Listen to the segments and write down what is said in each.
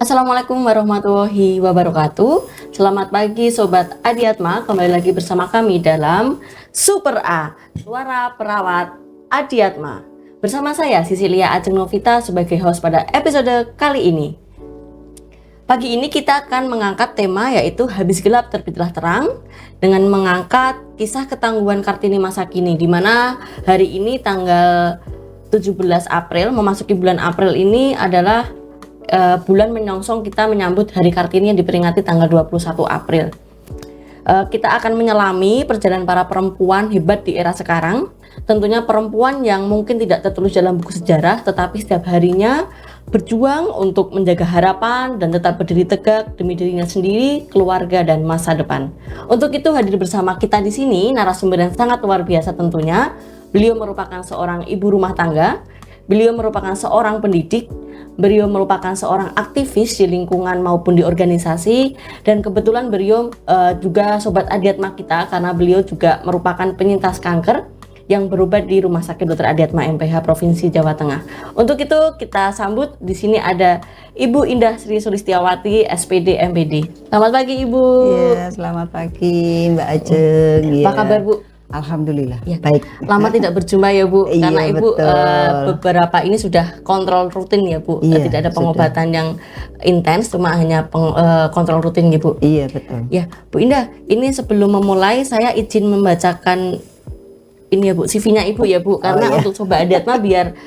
Assalamualaikum warahmatullahi wabarakatuh. Selamat pagi Sobat Adiatma, kembali lagi bersama kami dalam Super A, Suara Perawat Adiatma. Bersama saya Sisilia Ajeng Novita sebagai host pada episode kali ini. Pagi ini kita akan mengangkat tema yaitu Habis Gelap Terbitlah Terang, dengan mengangkat kisah ketangguhan Kartini masa kini, di mana hari ini tanggal 17 April memasuki bulan April ini adalah bulan menyongsong kita menyambut Hari Kartini yang diperingati tanggal 21 April. Kita akan menyelami perjalanan para perempuan hebat di era sekarang. Tentunya perempuan yang mungkin tidak tertulis dalam buku sejarah, tetapi setiap harinya berjuang untuk menjaga harapan dan tetap berdiri tegak demi dirinya sendiri, keluarga, dan masa depan. Untuk itu hadir bersama kita di sini narasumber yang sangat luar biasa tentunya. Beliau merupakan seorang ibu rumah tangga, beliau merupakan seorang pendidik, beliau merupakan seorang aktivis di lingkungan maupun di organisasi, dan kebetulan beliau juga Sobat Adiatma kita karena beliau juga merupakan penyintas kanker yang berobat di Rumah Sakit Dr. Adiatma MPH Provinsi Jawa Tengah. Untuk itu kita sambut di sini ada Ibu Indah Sri Sulistiawati SPD MPD. Selamat pagi Ibu. Iya, selamat pagi Mbak Ajeng. Apa kabar Bu? Alhamdulillah, Ya. baik. Lama tidak berjumpa ya Bu, Iya, karena Ibu betul. beberapa ini sudah kontrol rutin ya Bu. Iya, Tidak ada pengobatan yang intens, cuma hanya kontrol rutin ya Bu. Iya, betul. Ya Bu Indah, ini sebelum memulai saya izin membacakan ini ya Bu, CV-nya Ibu ya Bu, karena iya. untuk Sobat Adiatma biar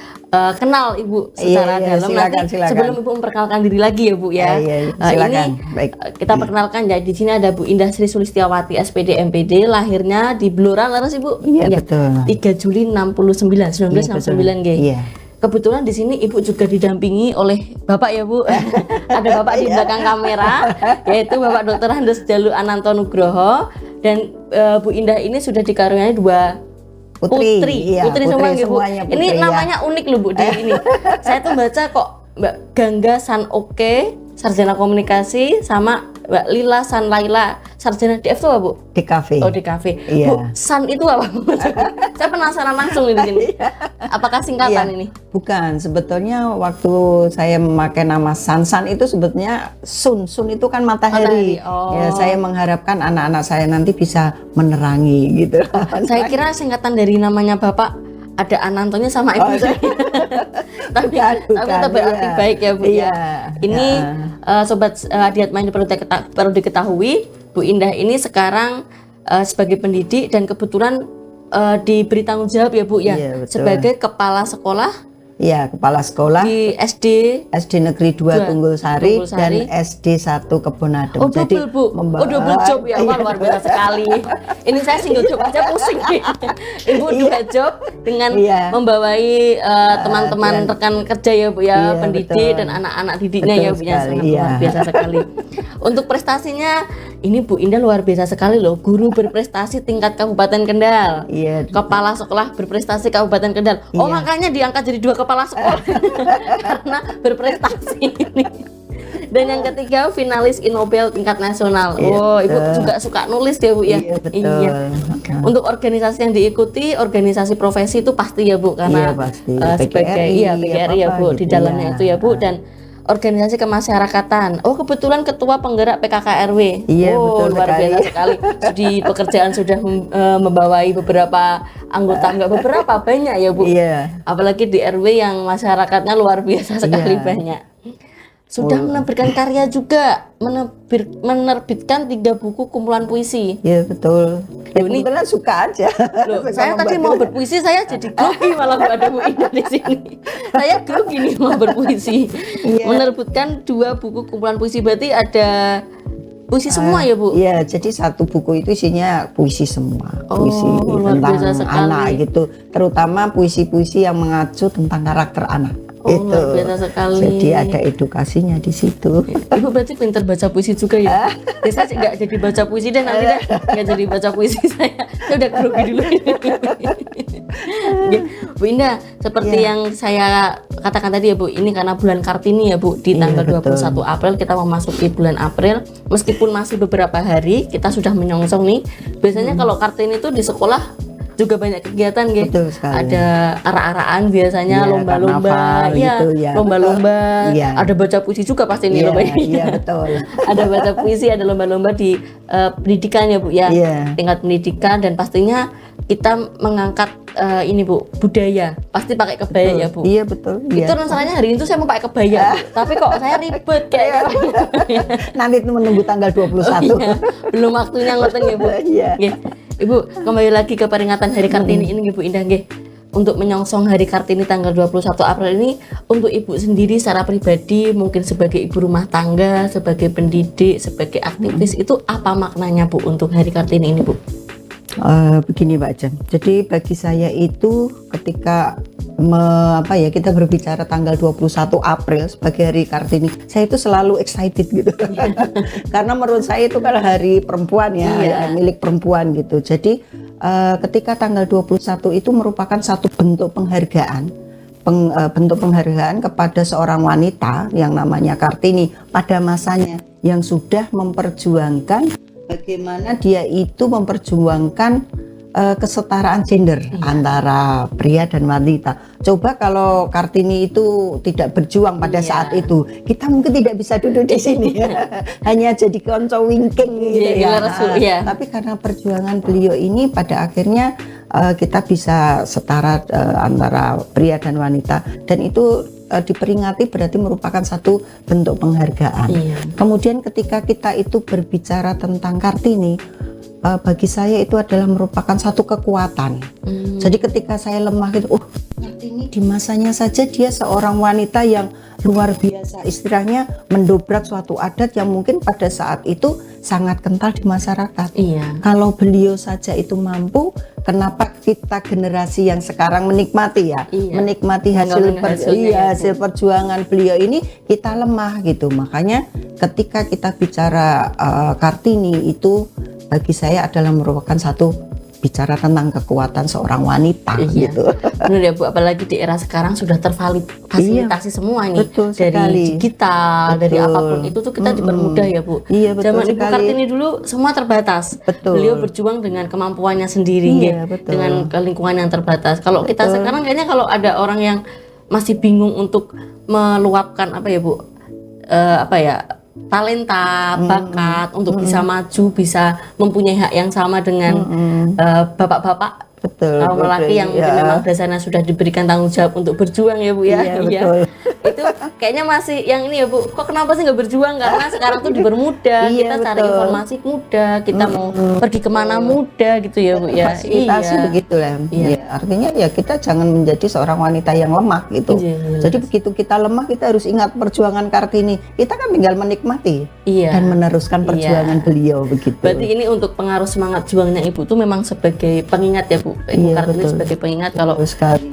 kenal Ibu secara Iya, dalam. silakan, Nanti silakan. sebelum Ibu memperkenalkan diri lagi ya Bu ya. Iya, silakan. Ini Baik. kita perkenalkan ya, di sini ada Bu Indah Sri Sulistiawati SPD MPD, lahirnya di Blora laras Ibu. Iya, Ya, betul. 3 Juli 1969 G. Iya. Kebetulan di sini Ibu juga didampingi oleh Bapak ya Bu. Ada Bapak di belakang kamera, yaitu Bapak Dr. Andes Jalu Ananto Nugroho, dan Bu Indah ini sudah dikaruniai dua putri, Iya, putri semua ya Bu. semuanya putri, Ini ya. namanya unik loh Bu di ini. Saya tuh baca kok Mbak Gangga Sanoke, sarjana komunikasi, sama Mbak Lila San Laila, sarjana DF tuh apa Bu? Di kafe. Oh di kafe. Iya. Bu, San itu apa Bu? Saya penasaran langsung di sini. Apakah singkatan Iya. ini? Bukan, sebetulnya waktu saya memakai nama Sansan itu sebetulnya Sun itu kan matahari. Matahari, oh. Ya, saya mengharapkan anak-anak saya nanti bisa menerangi gitu. Saya kira singkatan dari namanya Bapak ada Anantonya sama Ibu saya. tapi Bukan, tapi berarti iya. baik ya Bu ya. Iya. Ini Sobat Adiatma ini perlu diketahui, Bu Indah ini sekarang sebagai pendidik dan kebetulan diberi tanggung jawab ya Bu ya, Iya, betul. sebagai kepala sekolah Iya, kepala sekolah di SD. SD Negeri 2 Tunggul Sari Tunggul Sari. dan SD 1 Kebonadem. Oh double Bu, oh double job ya, wah luar biasa sekali. Ini saya single job aja pusing. Ibu dua job dengan Iya. membawai teman-teman dan- rekan kerja ya Bu ya, Iya, pendidik betul. dan anak-anak didiknya Betul ya Bu ya, sekali, sangat iya. luar biasa sekali. Untuk prestasinya ini Bu Indah luar biasa sekali loh, guru berprestasi tingkat Kabupaten Kendal. Iya. Kepala sekolah berprestasi Kabupaten Kendal. Oh Iya. makanya diangkat jadi 2 kepala sekolah karena berprestasi ini. Dan yang ketiga finalis Innobel tingkat nasional. Iya, Oh Ibu betul. juga suka nulis ya Bu ya. Iya, betul. Untuk organisasi yang diikuti, organisasi profesi itu pasti ya Bu, karena Iya, pasti. sebagai PGRI, PGRI ya apa-apa Bu, di gitu, dalamnya iya. itu ya Bu, dan organisasi kemasyarakatan. Oh kebetulan ketua penggerak PKK-RW. Iya, Oh betul luar sekali. biasa sekali. Di pekerjaan sudah membawai beberapa anggota, enggak beberapa, banyak ya Bu. Iya. Apalagi di RW yang masyarakatnya luar biasa sekali Iya. banyak. Sudah menerbitkan karya juga, menerbitkan 3 buku kumpulan puisi. Iya, betul. Ya, Loh, ini- kebetulan suka aja. Loh, Suka saya tadi membaca. mau berpuisi, saya jadi grogi malah nggak ada Bu Indah di sini. Saya grogi nih mau berpuisi. Iya. Menerbitkan 2 buku kumpulan puisi, berarti ada puisi semua ya Bu? Iya, jadi satu buku itu isinya puisi semua, Oh, puisi luar tentang biasa sekali. anak gitu, terutama puisi-puisi yang mengacu tentang karakter anak. Oh, itu. luar biasa sekali. Jadi ada edukasinya di situ. Ibu berarti pintar baca puisi juga ya? Saya nggak jadi baca puisi dan nanti deh nggak jadi baca puisi saya udah grogi dulu. Oke, Bu Indah, seperti Iya. yang saya katakan tadi ya Bu, ini karena bulan Kartini ya Bu, di Iya, tanggal betul. 21 April kita memasuki bulan April, meskipun masih beberapa hari kita sudah menyongsong nih. Biasanya kalau Kartini itu di sekolah juga banyak kegiatan nggih. Betul sekali. Ada arak-arakan biasanya, Iya, lomba-lomba, karnaval iya, gitu, ya, lomba-lomba. betul. Iya. Ada baca puisi juga pasti nih Iya, lomba ini. iya betul. Ada baca puisi, ada lomba-lomba di pendidikan ya Bu ya. Iya. Tingkat pendidikan, dan pastinya kita mengangkat ini Bu, budaya. Pasti pakai kebaya ya Bu. Iya betul. Itu Iya. rencananya hari itu saya mau pakai kebaya Bu. Tapi kok saya ribet kayaknya. Nanti itu menunggu tanggal 21. Iya, belum waktunya ngoten ya Bu. Iya. Nggih. Ibu, kembali lagi ke peringatan Hari Kartini ini Ibu Indah nggih. Untuk menyongsong Hari Kartini tanggal 21 April ini, untuk Ibu sendiri secara pribadi, mungkin sebagai ibu rumah tangga, sebagai pendidik, sebagai aktivis, itu apa maknanya Bu untuk Hari Kartini ini Bu? Begini Mbak Jan, jadi bagi saya itu ketika kita berbicara tanggal 21 April sebagai Hari Kartini, saya itu selalu excited gitu. Karena menurut saya itu kan hari perempuan ya, Iya. milik perempuan gitu. Jadi ketika tanggal 21 itu merupakan satu bentuk penghargaan, bentuk penghargaan kepada seorang wanita yang namanya Kartini pada masanya, yang sudah memperjuangkan bagaimana dia itu memperjuangkan kesetaraan gender antara pria dan wanita. Coba kalau Kartini itu tidak berjuang pada saat itu, kita mungkin tidak bisa duduk di sini, hanya jadi konco wingking gitu ya. Tapi karena perjuangan beliau ini, pada akhirnya kita bisa setara antara pria dan wanita, dan itu diperingati berarti merupakan satu bentuk penghargaan. Kemudian ketika kita itu berbicara tentang Kartini, bagi saya itu adalah merupakan satu kekuatan. Jadi ketika saya lemah gitu, Kartini di masanya saja dia seorang wanita yang luar biasa, istilahnya mendobrak suatu adat yang mungkin pada saat itu sangat kental di masyarakat. Kalau beliau saja itu mampu, kenapa kita generasi yang sekarang menikmati menikmati hasil perjuangan beliau ini, kita lemah gitu. Makanya ketika kita bicara Kartini itu bagi saya adalah merupakan satu bicara tentang kekuatan seorang wanita gitu. Benar ya Bu, apalagi di era sekarang sudah terfasilitasi semua ini. Betul dari sekali. digital, dari apapun itu tuh kita dipermudah ya Bu. Iya, betul Zaman Ibu sekali. Kartini dulu semua terbatas. Betul. Beliau berjuang dengan kemampuannya sendiri Iya, betul. dengan lingkungan yang terbatas. Kalau kita Betul. sekarang kayaknya kalau ada orang yang masih bingung untuk meluapkan talenta, bakat untuk bisa maju, bisa mempunyai hak yang sama dengan bapak-bapak. Betul. Kaum lelaki yang mungkin memang dasarnya sudah diberikan tanggung jawab untuk berjuang ya Bu ya. Iya, betul. Itu kayaknya masih yang ini ya Bu. Kok kenapa sih nggak berjuang? Karena sekarang tuh dipermudah, Iya, kita cari betul. informasi mudah, kita mau pergi kemana mudah gitu ya Bu ya. Fasilitasi begitu lah. Iya. Ya, artinya ya kita jangan menjadi seorang wanita yang lemah gitu. Iya. Jadi begitu kita lemah, kita harus ingat perjuangan Kartini. Kita kan tinggal menikmati Iya. dan meneruskan perjuangan beliau begitu. Berarti ini untuk pengaruh semangat juangnya Ibu tuh memang sebagai pengingat ya Bu. Ibu Iya, Kartini betul. sebagai pengingat kalau Betul sekali.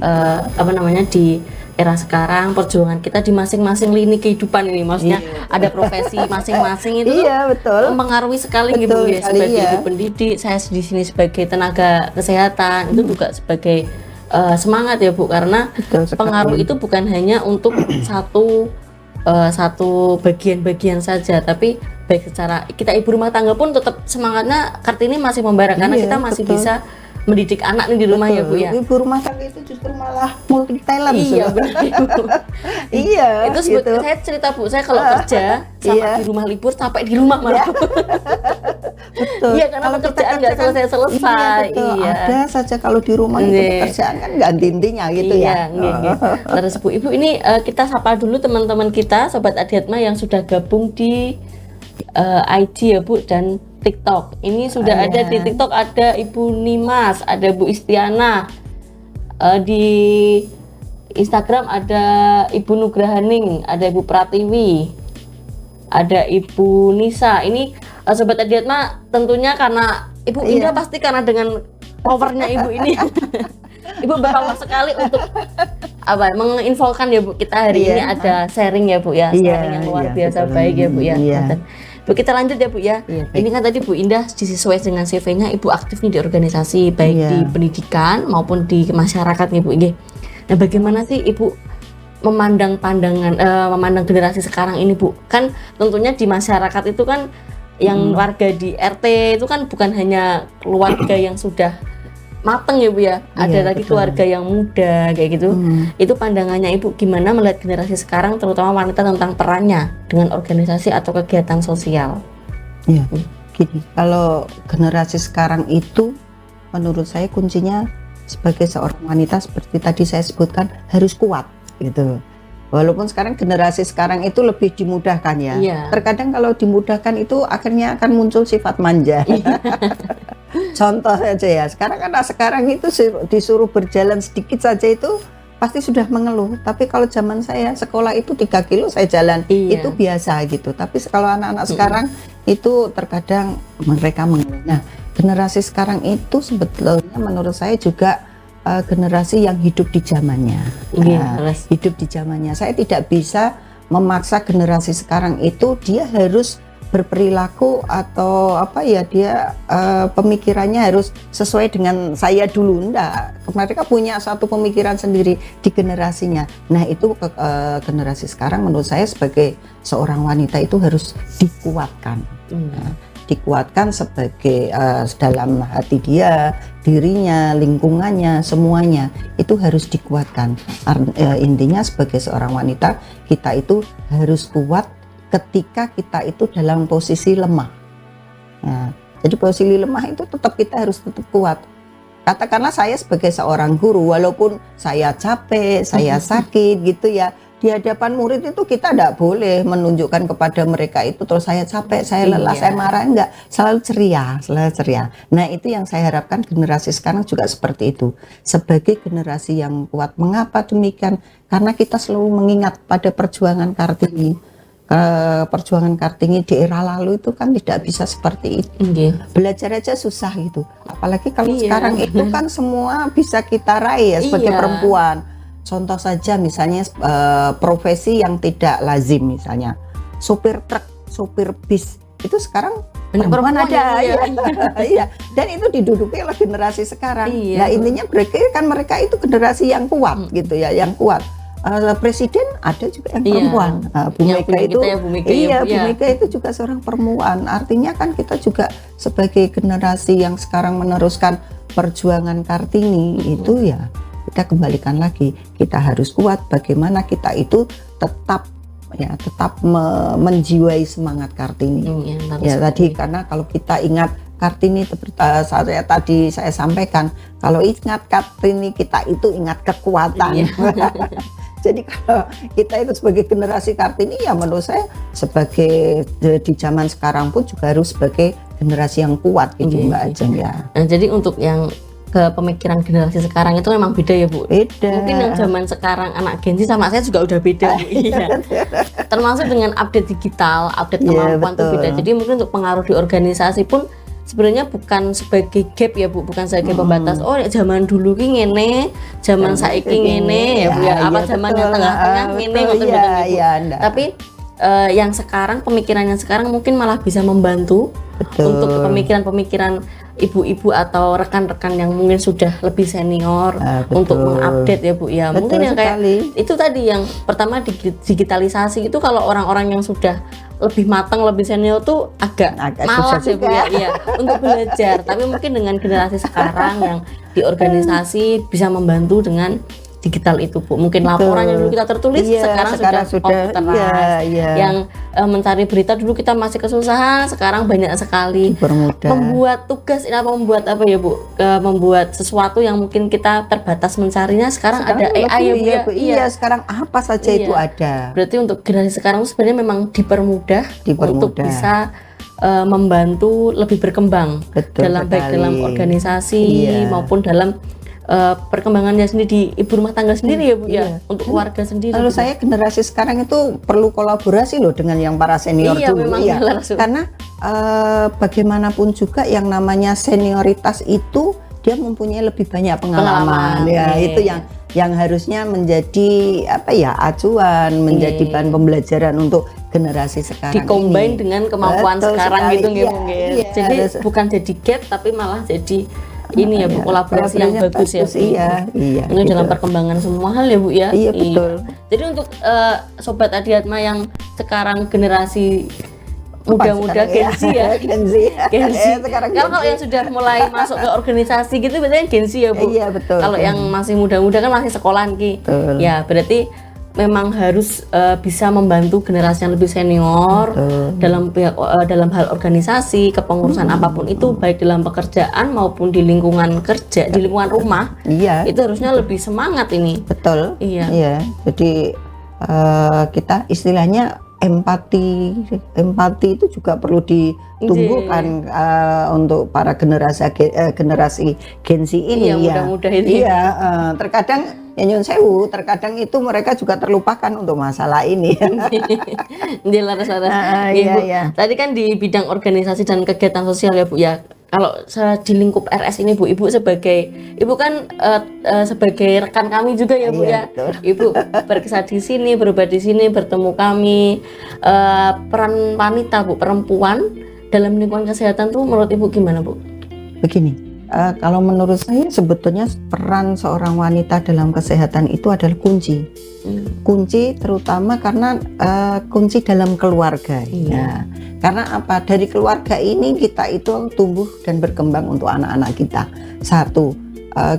di era sekarang perjuangan kita di masing-masing lini kehidupan ini, maksudnya ada profesi masing-masing itu Iya, betul. mempengaruhi sekali gitu Betul ya. sekali, Sebagai iya. ibu pendidik, saya di sini sebagai tenaga kesehatan itu juga sebagai semangat ya Bu, karena Betul sekali. pengaruh itu bukan hanya untuk satu bagian-bagian saja, tapi baik secara kita ibu rumah tangga pun tetap semangatnya Kartini masih membara, karena Iya, kita masih betul. bisa mendidik anak nih di rumah ya Bu ya. Ibu rumah tangga itu justru malah multi talent. Iya sudah. benar Ibu. Iya. Itu gitu. saya cerita Bu, saya kalau kerja sama Iya. di rumah libur sampai di rumah malah. Betul. Iya, karena Kalau kita pekerjaan nggak kerja kan- selesai-selesai. Iya, betul. Iya. Ada saja kalau di rumah itu Iya. pekerjaan kan nggak intinya gitu Iya, ya. nggih, nggih. Terus Bu, Ibu ini kita sapa dulu teman-teman kita Sobat Adiatma yang sudah gabung di IG ya Bu dan TikTok. Ini sudah ada di TikTok, ada Ibu Nimas, ada Bu Istiana. Di Instagram ada Ibu Nugrahaning, ada Ibu Pratiwi, ada Ibu Nisa. Ini Sobat Adiatma tentunya karena Ibu Indah pasti karena dengan powernya Ibu ini. Ibu berpower sekali untuk menginfokan ya Bu, kita hari ini ada sharing ya Bu ya, sharing yang luar biasa betul. baik ya Bu ya. Iya. Bu, kita lanjut ya Bu ya. Iya, baik. Ini kan tadi Bu Indah disesuaikan dengan CV-nya, Ibu aktif nih di organisasi baik Iya. di pendidikan maupun di masyarakat nih Bu. Nah, bagaimana sih Ibu memandang generasi sekarang ini Bu? Kan tentunya di masyarakat itu kan yang warga di RT itu kan bukan hanya keluarga yang sudah mateng ya Bu ya. Ada Iya, lagi betul. keluarga yang muda kayak gitu. Itu pandangannya Ibu gimana melihat generasi sekarang terutama wanita tentang perannya dengan organisasi atau kegiatan sosial? Ya, gini, kalau generasi sekarang itu menurut saya kuncinya sebagai seorang wanita seperti tadi saya sebutkan harus kuat gitu. Walaupun sekarang generasi sekarang itu lebih dimudahkan ya. Iya. Terkadang kalau dimudahkan itu akhirnya akan muncul sifat manja. Contoh saja ya, sekarang itu disuruh berjalan sedikit saja itu pasti sudah mengeluh. Tapi kalau zaman saya sekolah itu 3 kilo saya jalan, Iya. itu biasa gitu. Tapi kalau anak-anak sekarang itu terkadang mereka mengeluh. Nah, generasi sekarang itu sebetulnya menurut saya juga generasi yang hidup di zamannya. Iya, jelas. Hidup di zamannya. Saya tidak bisa memaksa generasi sekarang itu dia harus berperilaku atau apa ya, dia pemikirannya harus sesuai dengan saya dulu. Enggak, mereka punya satu pemikiran sendiri di generasinya. Nah itu generasi sekarang menurut saya sebagai seorang wanita itu harus dikuatkan. Nah, dikuatkan sebagai dalam hati dia, dirinya, lingkungannya, semuanya itu harus dikuatkan. Intinya sebagai seorang wanita kita itu harus kuat ketika kita itu dalam posisi lemah. Nah, jadi posisi lemah itu tetap kita harus tetap kuat. Katakanlah saya sebagai seorang guru, walaupun saya capek, saya sakit gitu ya, di hadapan murid itu kita tidak boleh menunjukkan kepada mereka itu terus saya capek, saya lelah, saya marah, enggak, selalu ceria, selalu ceria. Nah itu yang saya harapkan generasi sekarang juga seperti itu, sebagai generasi yang kuat. Mengapa demikian? Karena kita selalu mengingat pada perjuangan Kartini. Perjuangan Kartini di era lalu itu kan tidak bisa seperti itu. Belajar aja susah gitu, apalagi kalau sekarang itu kan semua bisa kita raih ya sebagai perempuan. Contoh saja misalnya profesi yang tidak lazim, misalnya sopir truk, sopir bis, itu sekarang perempuan ada ya. Iya. Dan itu diduduki oleh generasi sekarang. Nah intinya mereka itu generasi yang kuat gitu ya, yang kuat. Presiden ada juga yang perempuan. Bu Mega itu, Bu Mega itu juga seorang perempuan. Artinya kan kita juga sebagai generasi yang sekarang meneruskan perjuangan Kartini itu ya, kita kembalikan lagi, kita harus kuat. Bagaimana kita itu tetap menjiwai semangat Kartini. Tadi karena kalau kita ingat Kartini, seperti saya sampaikan, kalau ingat Kartini kita itu ingat kekuatan. Jadi kalau kita itu sebagai generasi Kartini ya menurut saya sebagai di zaman sekarang pun juga harus sebagai generasi yang kuat gitu Mbak Ajeng ya. Nah jadi untuk yang ke pemikiran generasi sekarang itu memang beda ya Bu? Beda. Mungkin yang zaman sekarang anak Gen Z sama saya juga udah beda Bu. Iya. Termasuk dengan update digital, update kemampuan itu beda. Jadi mungkin untuk pengaruh di organisasi pun sebenarnya bukan sebagai gap ya Bu, bukan sebagai pembatas. Oh zaman dulu ki ngene, zaman saiki ngene ya Bu ya. Apa zaman yang tengah-tengah ngene ngoten mboten. Tapi yang sekarang, pemikiran yang sekarang mungkin malah bisa membantu untuk pemikiran-pemikiran ibu-ibu atau rekan-rekan yang mungkin sudah lebih senior untuk mengupdate ya Bu ya. Mungkin yang kayak itu tadi yang pertama digitalisasi itu kalau orang-orang yang sudah lebih matang, lebih senior tuh agak malas ya Bu ya, iya, untuk belajar. Tapi mungkin dengan generasi sekarang yang di organisasi bisa membantu dengan digital itu Bu. Mungkin laporan yang dulu kita tertulis sekarang sudah komputerized. Yang mencari berita dulu kita masih kesusahan, sekarang banyak sekali. Membuat tugas membuat apa ya Bu? Membuat sesuatu yang mungkin kita terbatas mencarinya sekarang ada AI ya Bu. Iya, sekarang apa saja itu ada. Berarti untuk generasi sekarang sebenarnya memang dipermudah untuk bisa membantu lebih berkembang baik dalam organisasi maupun dalam perkembangannya sendiri di ibu rumah tangga sendiri ya Bu ya, untuk keluarga sendiri. Kalau saya generasi sekarang itu perlu kolaborasi loh dengan yang para senior dulu ya. Karena bagaimanapun juga yang namanya senioritas itu dia mempunyai lebih banyak pengalaman. Ya, itu yang harusnya menjadi acuan, menjadi bahan pembelajaran untuk generasi sekarang. Dikombin dengan kemampuan sekarang gitu mungkin. Jadi bukan jadi gap tapi malah jadi ini ya Bu, kolaborasi yang bagus ya Bu. Ini dalam perkembangan semua hal ya Bu ya. Iya betul. Jadi untuk Sobat Adiatma yang sekarang generasi muda-muda Gen Z ya. Gen Z. Gen Z. Sekarang Kalau yang sudah mulai masuk ke organisasi gitu biasanya Gen Z ya Bu. Iya betul. Kalau yang masih muda-muda kan masih sekolahan Ki. Betul. Ya berarti memang harus bisa membantu generasi yang lebih senior dalam hal organisasi, kepengurusan apapun itu, baik dalam pekerjaan maupun di lingkungan kerja, di lingkungan rumah. Iya. Itu harusnya lebih semangat ini. Betul. Iya. Iya. Jadi kita istilahnya empati itu juga perlu ditumbuhkan untuk para generasi Gen Z ini. Iya, muda-muda ini. Iya, terkadang ya nyun sewu, terkadang itu mereka juga terlupakan untuk masalah ini. Dia laras-laras. Iya, Bu. iya. Tadi kan di bidang organisasi dan kegiatan sosial ya Bu ya. Kalau di lingkup RS ini Bu, Ibu kan sebagai rekan kami juga ya Bu ya. Betul. Ibu berkisah di sini, berobat di sini, bertemu kami. Peran wanita Bu, perempuan dalam lingkungan kesehatan tuh menurut Ibu gimana Bu? Begini, kalau menurut saya sebetulnya peran seorang wanita dalam kesehatan itu adalah kunci. Kunci terutama karena kunci dalam keluarga. Iya. Ya. Karena apa? Dari keluarga ini kita itu tumbuh dan berkembang untuk anak-anak kita. Satu,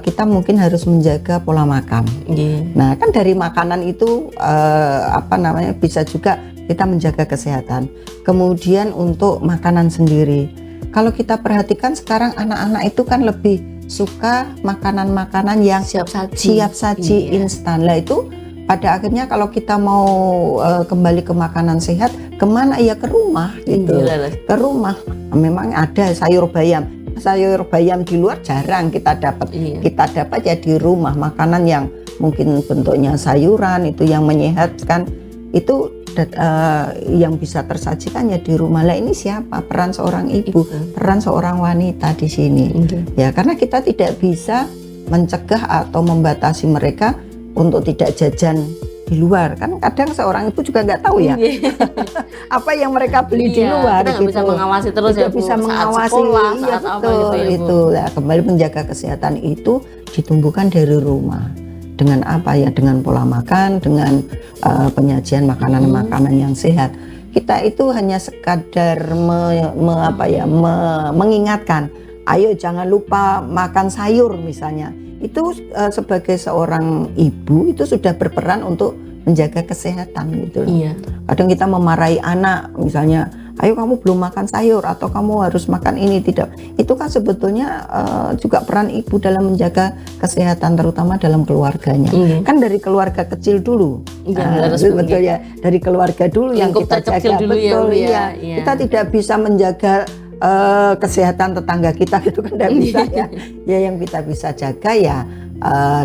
kita mungkin harus menjaga pola makan. Yeah. Nah, kan dari makanan itu bisa juga kita menjaga kesehatan. Kemudian untuk makanan sendiri. Kalau kita perhatikan sekarang anak-anak itu kan lebih suka makanan-makanan yang siap saji, instan. Lah itu pada akhirnya kalau kita mau kembali ke makanan sehat, kemana ya, ke rumah gitu. Ke rumah memang ada sayur bayam di luar jarang kita dapat. Kita dapat ya di rumah makanan yang mungkin bentuknya sayuran itu yang menyehatkan itu yang bisa tersajikan ya di rumah. Lah ini siapa? Peran seorang ibu, peran seorang wanita di sini. Ya karena kita tidak bisa mencegah atau membatasi mereka untuk tidak jajan di luar. Kan kadang seorang ibu juga nggak tahu ya apa yang mereka beli di luar. Kita bisa mengawasi terus ya Bu, bisa mengawasi sekolah, ya, saat apa betul, gitu ya Bu. itu lah kembali menjaga kesehatan itu ditumbuhkan dari rumah. Dengan apa ya? Dengan pola makan, dengan penyajian makanan-makanan yang sehat. Kita itu hanya sekadar mengingatkan, ayo jangan lupa makan sayur misalnya. Itu sebagai seorang ibu itu sudah berperan untuk menjaga kesehatan gitu. Iya. Kadang kita memarahi anak misalnya, ayo kamu belum makan sayur atau kamu harus makan ini, tidak. Itu kan sebetulnya juga peran ibu dalam menjaga kesehatan terutama dalam keluarganya. Kan dari keluarga kecil dulu. Betul ya, dari keluarga dulu yang kita jaga. Dulu betul ya. Kita tidak bisa menjaga kesehatan tetangga kita gitu kan, tidak bisa ya. Ya yang kita bisa jaga ya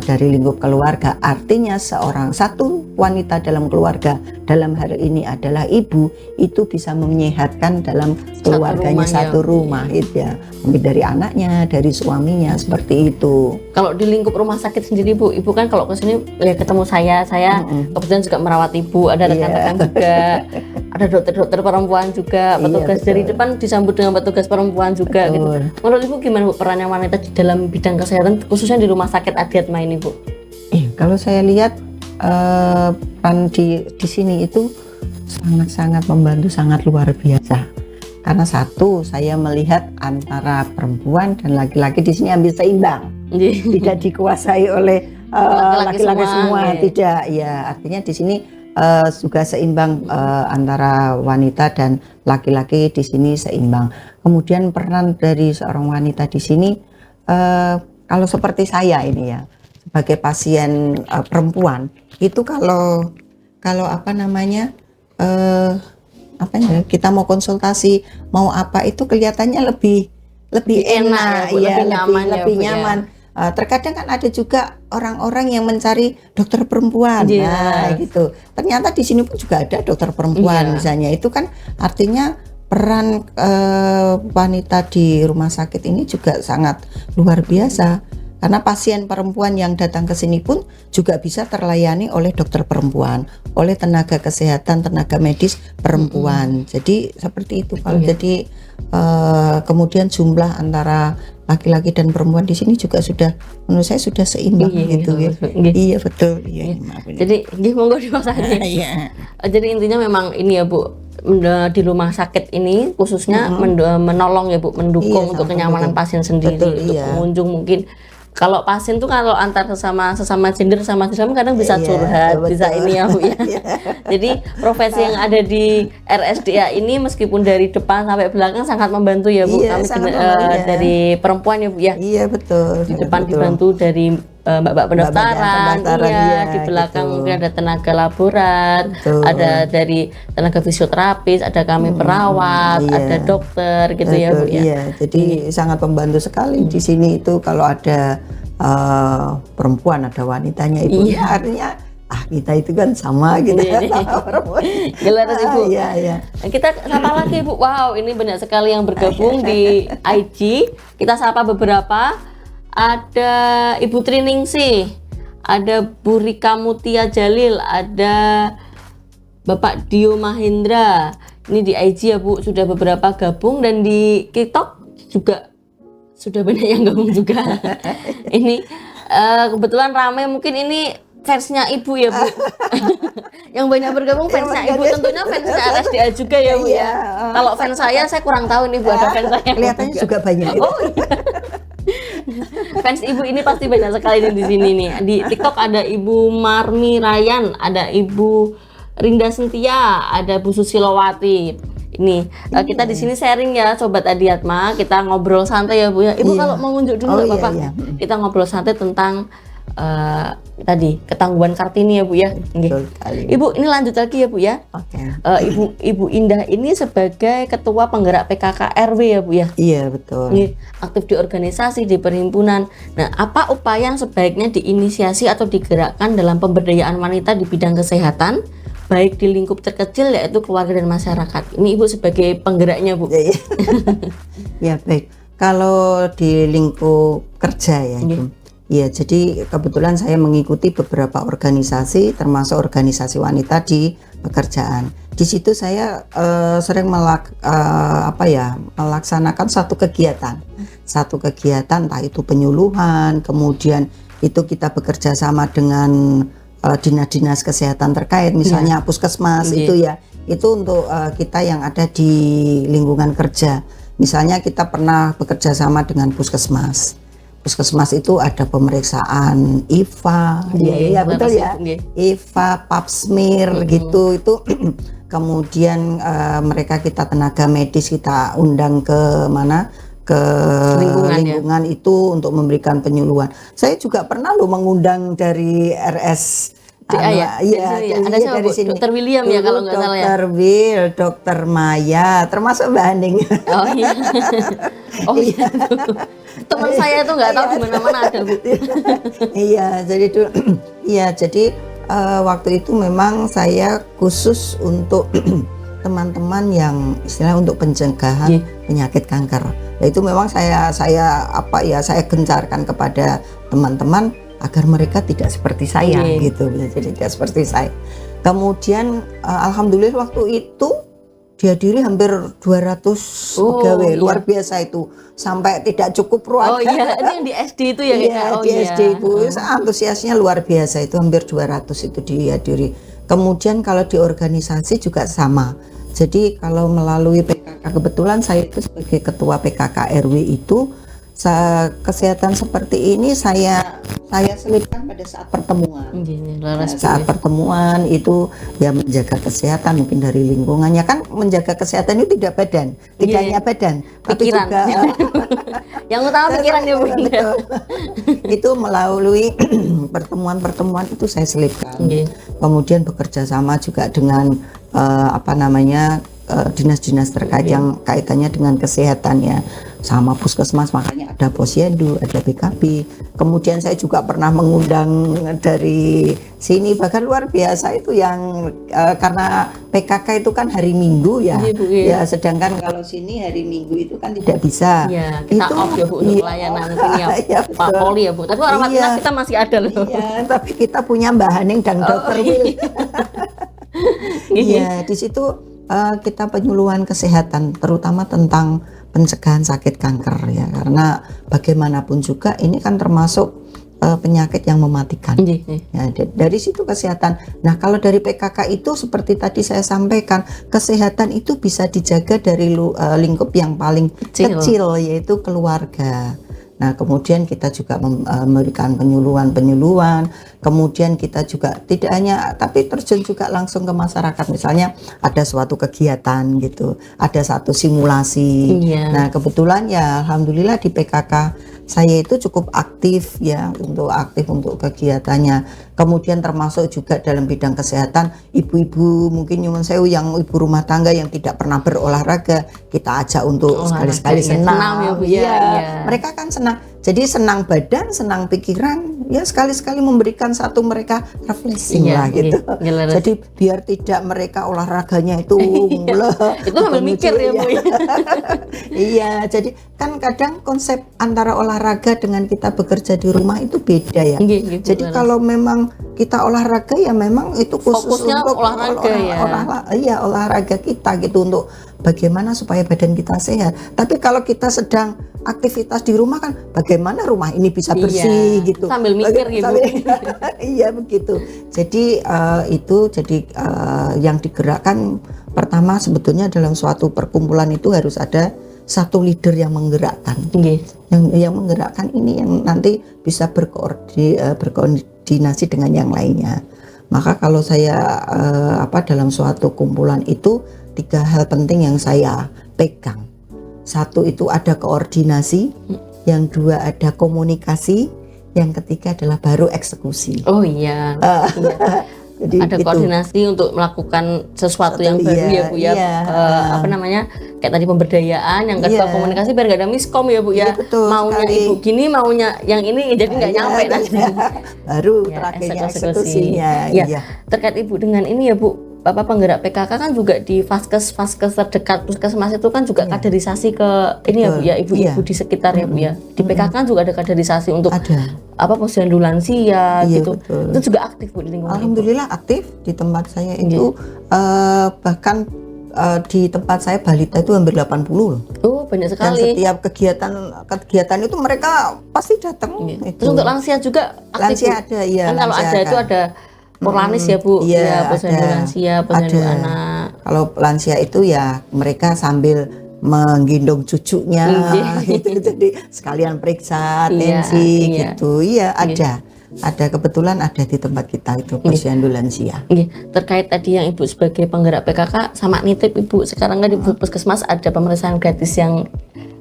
dari lingkup keluarga. Artinya satu wanita dalam keluarga, dalam hal ini adalah ibu, itu bisa menyehatkan dalam keluarganya satu rumah itu ya. Mungkin dari anaknya, dari suaminya, seperti itu. Kalau di lingkup rumah sakit sendiri Bu, Ibu kan kalau kesini ya ketemu saya kebetulan juga merawat Ibu, ada rekan-rekan juga, ada dokter-dokter perempuan juga, petugas dari depan disambut dengan petugas perempuan juga gitu. Menurut Ibu gimana Bu perannya wanita di dalam bidang kesehatan khususnya di rumah sakit Adiatma ini Bu? Kalau saya lihat peran di sini itu sangat-sangat membantu, sangat luar biasa. Karena satu, saya melihat antara perempuan dan laki-laki di sini ambil seimbang, tidak dikuasai oleh laki-laki semua, tidak. Ya, artinya di sini juga seimbang antara wanita dan laki-laki di sini seimbang. Kemudian peran dari seorang wanita di sini, kalau seperti saya ini ya, sebagai pasien perempuan, itu kalau kita mau konsultasi mau apa itu kelihatannya lebih enak ya, lebih nyaman. Terkadang kan ada juga orang-orang yang mencari dokter perempuan, nah gitu. Ternyata di sini pun juga ada dokter perempuan misalnya. Itu kan artinya peran wanita di rumah sakit ini juga sangat luar biasa. Karena pasien perempuan yang datang ke sini pun juga bisa terlayani oleh dokter perempuan, oleh tenaga kesehatan, tenaga medis perempuan. Jadi seperti itu. Kalau jadi kemudian jumlah antara laki-laki dan perempuan di sini juga sudah, menurut saya sudah seimbang gitu ya. Iya betul. Iya. Jadi monggo diwasani. Iya. Jadi intinya memang ini ya Bu, di rumah sakit ini khususnya menolong ya Bu, mendukung Iya, untuk kenyamanan pasien sendiri, betul, untuk iya. pengunjung mungkin. Kalau pasien tuh kalau antar sesama gender sama Islam kadang bisa Iya, curhat, betul. bisa ini ya Bu ya. Jadi profesi yang ada di RSDA ini meskipun dari depan sampai belakang sangat membantu ya Bu. Iya, Kami sangat membantu, ya. dari perempuan ya Bu ya. Iya betul. Di depan betul. dibantu dari mbak-mbak pendaftaran, iya, di belakang gitu. mungkin ada tenaga laborat, Betul. ada dari tenaga fisioterapis, ada kami perawat, iya. ada dokter gitu ya Bu Betul, ya. iya. Jadi sangat membantu sekali di sini itu kalau ada perempuan, ada wanitanya itu Iya. artinya kita itu kan sama gitu Iya, iya. sama perempuan. Gelaran Ibu. Iya, iya. Kita sapa lagi Bu. Wow, ini banyak sekali yang bergabung di IG. Kita sapa beberapa. Ada Ibu Triningsih, ada Bu Rika Mutia Jalil, ada Bapak Dio Mahendra. Ini di IG ya Bu, sudah beberapa gabung, dan di TikTok juga sudah banyak yang gabung juga. Ini kebetulan ramai, mungkin ini fansnya Ibu ya Bu. Yang banyak bergabung fansnya Ibu, tentunya fansnya RSDA juga ya Bu ya. Kalau fans saya kurang tahu nih Bu, ada fans saya. Kelihatannya juga banyak. Oh iya. Fans Ibu ini pasti banyak sekali di sini nih. Di TikTok ada Ibu Marmi Rayan, ada Ibu Rinda Sentia, ada Bu Susilowati. Ini kita di sini sharing ya Sobat Adiatma, kita ngobrol santai ya Bu ya. Ibu kalau mau ngunjuk dulu nggak apa-apa. Iya. Kita ngobrol santai tentang tadi ketangguhan Kartini ya Bu ya. Betul sekali. Ibu ini lanjut lagi ya Bu ya. Oke. Ibu Indah ini sebagai ketua penggerak PKK RW ya Bu ya. Iya betul. Ini aktif di organisasi, di perhimpunan. Nah, apa upaya yang sebaiknya diinisiasi atau digerakkan dalam pemberdayaan wanita di bidang kesehatan, baik di lingkup terkecil yaitu keluarga dan masyarakat? Ini Ibu sebagai penggeraknya Bu. Iya. Ya baik. Kalau di lingkup kerja ya Ibu. Ya, jadi kebetulan saya mengikuti beberapa organisasi, termasuk organisasi wanita di pekerjaan. Di situ saya sering melaksanakan satu kegiatan, entah itu penyuluhan, kemudian itu kita bekerja sama dengan dinas-dinas kesehatan terkait, misalnya puskesmas itu ya, itu untuk kita yang ada di lingkungan kerja. Misalnya kita pernah bekerja sama dengan puskesmas. Puskesmas itu ada pemeriksaan IVA, ya betul ya, IVA, pap smear gitu, itu kemudian mereka kita tenaga medis kita undang ke mana, ke lingkungan itu untuk memberikan penyuluhan. Saya juga pernah loh mengundang dari RS. Iya, ada siapa Bu? Sini. Dokter William ya kalau nggak salah ya. Dokter Will, Dokter Maya, termasuk Mbak Aning. Oh iya. Oh iya. Teman saya itu nggak tahu di mana-mana ada Bu. Iya, jadi itu jadi waktu itu memang saya khusus untuk teman-teman yang istilahnya untuk pencegahan penyakit kanker. Nah, itu memang saya gencarkan kepada teman-teman agar mereka tidak seperti saya gitu, jadi tidak seperti saya. Kemudian alhamdulillah waktu itu dihadiri hampir 200 pegawai, luar biasa itu, sampai tidak cukup ruangan. Oh iya, itu yang di SD itu ya? Iya, di SD itu antusiasnya luar biasa, itu hampir 200 itu dihadiri. Kemudian kalau di organisasi juga sama. Jadi kalau melalui PKK, kebetulan saya itu sebagai ketua PKK RW itu, kesehatan seperti ini saya selipkan pada saat pertemuan. Saat pertemuan itu ya menjaga kesehatan mungkin dari lingkungannya, kan menjaga kesehatan itu tidak hanya badan, tapi pikiran juga yang utama pikiran ya Bu. Itu melalui pertemuan-pertemuan itu saya selipkan. Kemudian bekerja sama juga dengan dinas-dinas terkait yang kaitannya dengan kesehatan ya, sama puskesmas, makanya ada posyandu, ada BKB. Kemudian saya juga pernah mengundang dari sini, bahkan luar biasa itu yang karena PKK itu kan hari Minggu ya, ya sedangkan kalau sini hari Minggu itu kan tidak bisa. Ya, kita itu, off ya Bu untuk pelayanan sini ya, Pak Poli ya Bu. Tapi orang kita masih ada loh. Iya, tapi kita punya Mbak Haning dan Dokter Will. Iya, di situ kita penyuluhan kesehatan, terutama tentang pencegahan sakit kanker ya, karena bagaimanapun juga ini kan termasuk penyakit yang mematikan. Ya, dari situ kesehatan. Nah, kalau dari PKK itu seperti tadi saya sampaikan, kesehatan itu bisa dijaga dari lingkup yang paling kecil yaitu keluarga. Nah, kemudian kita juga memberikan penyuluhan, kemudian kita juga tidak hanya tapi terjun juga langsung ke masyarakat, misalnya ada suatu kegiatan gitu, ada satu simulasi. Nah, kebetulan ya alhamdulillah di PKK saya itu cukup aktif ya, aktif untuk kegiatannya. Kemudian termasuk juga dalam bidang kesehatan, ibu-ibu mungkin nyuwun sewu yang ibu rumah tangga yang tidak pernah berolahraga, kita ajak untuk sekali-sekali senam. Mereka kan senang. Jadi senang badan, senang pikiran, ya sekali-sekali memberikan satu mereka refreshing lah gitu. Jadi biar tidak mereka olahraganya itu itu sambil mikir ya Bu. Iya, jadi kan kadang konsep antara olahraga dengan kita bekerja di rumah itu beda ya. Jadi kalau memang kita olahraga ya memang itu khusus fokusnya untuk olahraga kita gitu, untuk bagaimana supaya badan kita sehat. Tapi kalau kita sedang aktivitas di rumah kan bagaimana rumah ini bisa bersih gitu. Sambil mikir gitu. Iya begitu. Jadi yang digerakkan pertama sebetulnya dalam suatu perkumpulan itu harus ada satu leader yang menggerakkan. Yang menggerakkan ini yang nanti bisa berkoordinasi dengan yang lainnya. Maka kalau saya dalam suatu kumpulan itu 3 hal penting yang saya pegang. 1 itu ada koordinasi, yang 2 ada komunikasi, yang 3 adalah baru eksekusi. Jadi ada koordinasi untuk melakukan sesuatu yang baru ya Bu ya. Kayak tadi pemberdayaan, yang kedua komunikasi biar gak ada miskom ya Bu ya. Maunya sekali. Ibu gini, maunya yang ini jadi nggak nyampe nanti. Baru terakhirnya eksekusinya. Terkait Ibu dengan ini ya Bu, Bapak penggerak PKK kan juga di vaskes terdekat puskesmas itu kan juga kaderisasi ke ini ya Bu ya, ibu-ibu di sekitar ya Bu ya. Di PKK kan juga ada kaderisasi untuk posyandu lansia gitu. Betul. Itu juga aktif Bu di lingkungan. Alhamdulillah aktif di tempat saya itu bahkan di tempat saya balita itu hampir 80 loh. Banyak sekali. Dan setiap kegiatan itu mereka pasti datang. Terus untuk lansia juga aktif. Lansia ada ya. Kan kalau ada itu ada Porlanis ya Bu, posyandu lansia, posyandu anak. Kalau lansia itu ya mereka sambil menggendong cucunya gitu, jadi sekalian periksa tensi gitu. Ada kebetulan ada di tempat kita itu posyandu lansia. Terkait tadi yang Ibu sebagai penggerak PKK sama nitip Ibu, sekarang kan di puskesmas ada pemeriksaan gratis yang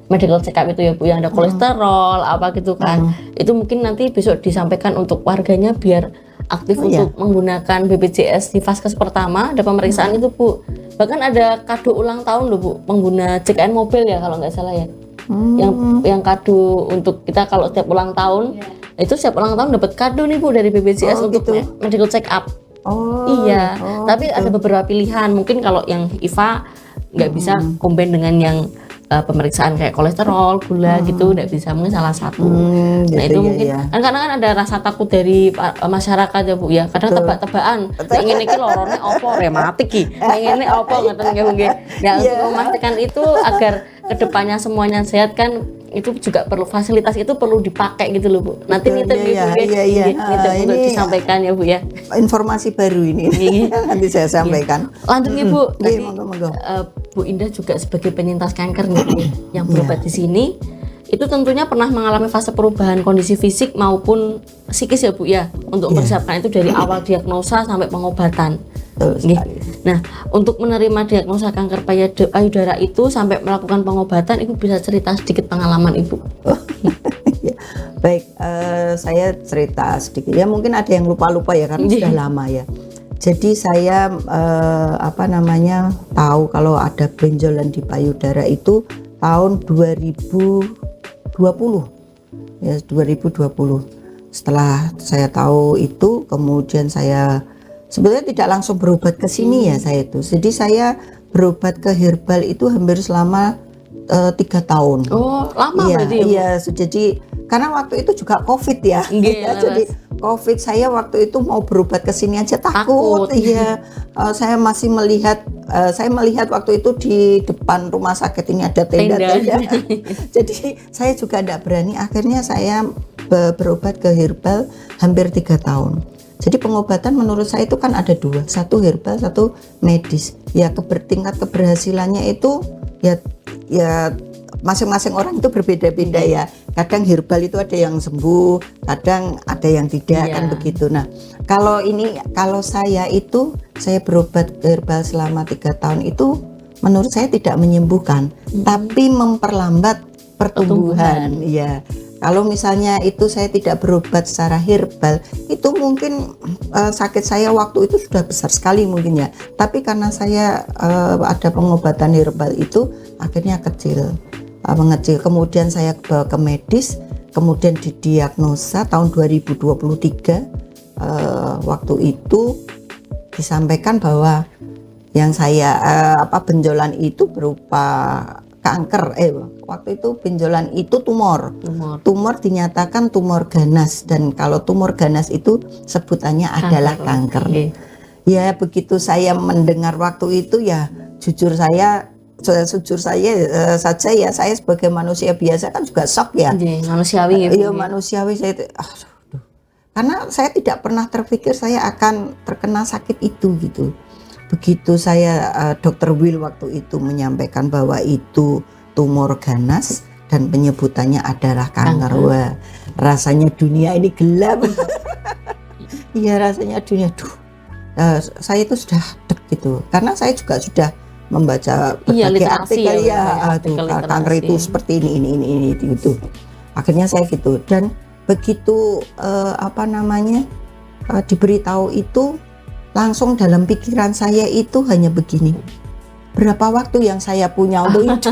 medical check up itu ya Bu, yang ada kolesterol apa gitu kan. Itu mungkin nanti besok disampaikan untuk warganya biar aktif untuk menggunakan BPJS di vaskes pertama, ada pemeriksaan itu Bu. Bahkan ada kado ulang tahun loh Bu, pengguna CKN mobil ya kalau nggak salah ya. Yang kado untuk kita kalau setiap ulang tahun, itu setiap ulang tahun dapat kado nih Bu dari BPJS untuk medical check up. Tapi ada beberapa pilihan, mungkin kalau yang IVA nggak bisa combine dengan yang pemeriksaan kayak kolesterol, gula gitu, nggak bisa, mungkin salah satu. Nah itu mungkin kan karena kan ada rasa takut dari masyarakat ya Bu ya, kadang tebak-tebakan ingin iki lorone opo rematik ki, ingin opo ngeten nggih. Nah untuk memastikan itu agar kedepannya semuanya sehat kan, itu juga perlu fasilitas itu perlu dipakai gitu loh Bu. Nanti nitip untuk disampaikan ya Bu ya. Informasi baru ini nanti saya sampaikan. Lanjut nih Bu. Bu Indah juga sebagai penyintas kanker nih yang berobat di sini, itu tentunya pernah mengalami fase perubahan kondisi fisik maupun psikis ya Bu ya, untuk mempersiapkan itu dari awal diagnosa sampai pengobatan. Nah, untuk menerima diagnosa kanker payudara itu sampai melakukan pengobatan, Ibu bisa cerita sedikit pengalaman Ibu? Baik, saya cerita sedikit ya, mungkin ada yang lupa-lupa ya karena sudah lama ya. Jadi saya tahu kalau ada benjolan di payudara itu tahun 2020 ya, 2020. Setelah saya tahu itu, kemudian saya sebetulnya tidak langsung berobat ke sini ya saya itu. Jadi saya berobat ke herbal itu hampir selama 3 tahun. Lama berarti ya? Iya, jadi karena waktu itu juga COVID ya. Jadi COVID saya waktu itu mau berobat ke sini aja takut. Takut. Iya, saya masih saya melihat waktu itu di depan rumah sakit ini ada tenda-tenda. Jadi saya juga tidak berani. Akhirnya saya berobat ke herbal hampir 3 tahun. Jadi pengobatan menurut saya itu kan ada 2, satu herbal, satu medis. Ya tingkat keberhasilannya itu ya masing-masing orang itu berbeda-beda ya. Kadang herbal itu ada yang sembuh, kadang ada yang tidak, kan begitu. Nah, kalau saya berobat herbal selama 3 tahun itu menurut saya tidak menyembuhkan, tapi memperlambat pertumbuhan. Ya. Kalau misalnya itu saya tidak berobat secara herbal, itu mungkin sakit saya waktu itu sudah besar sekali mungkin ya. Tapi karena saya ada pengobatan herbal itu, akhirnya mengecil. Kemudian saya bawa ke medis, kemudian didiagnosa tahun 2023. Waktu itu disampaikan bahwa yang saya benjolan itu berupa kanker. Waktu itu benjolan itu tumor dinyatakan tumor ganas, dan kalau tumor ganas itu sebutannya adalah kanker. Ya begitu saya mendengar waktu itu ya jujur saya saja ya, saya sebagai manusia biasa kan juga shock ya. Manusiawi. Iya manusiawi saya itu. Karena saya tidak pernah terpikir saya akan terkena sakit itu gitu. Begitu saya Dr. Will waktu itu menyampaikan bahwa itu tumor ganas dan penyebutannya adalah kanker. Wah, rasanya dunia ini gelap. Iya rasanya dunia. Saya itu sudah deg gitu. Karena saya juga sudah membaca berbagai artikel kanker itu seperti ini itu. Akhirnya saya gitu, dan begitu diberitahu itu langsung dalam pikiran saya itu hanya begini, berapa waktu yang saya punya untuk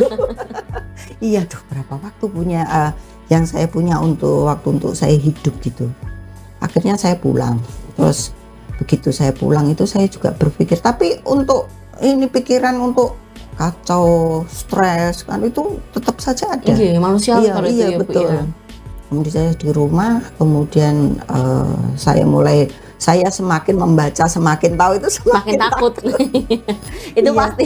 hidup. Berapa waktu yang saya punya untuk saya hidup gitu. Akhirnya saya pulang. Terus begitu saya pulang itu saya juga berpikir, tapi untuk ini pikiran untuk kacau, stres kan itu tetap saja ada. Manusiawi kalau itu ya, betul. Bu, ya. Kemudian saya di rumah, kemudian saya semakin membaca, semakin tahu itu semakin takut. Itu pasti.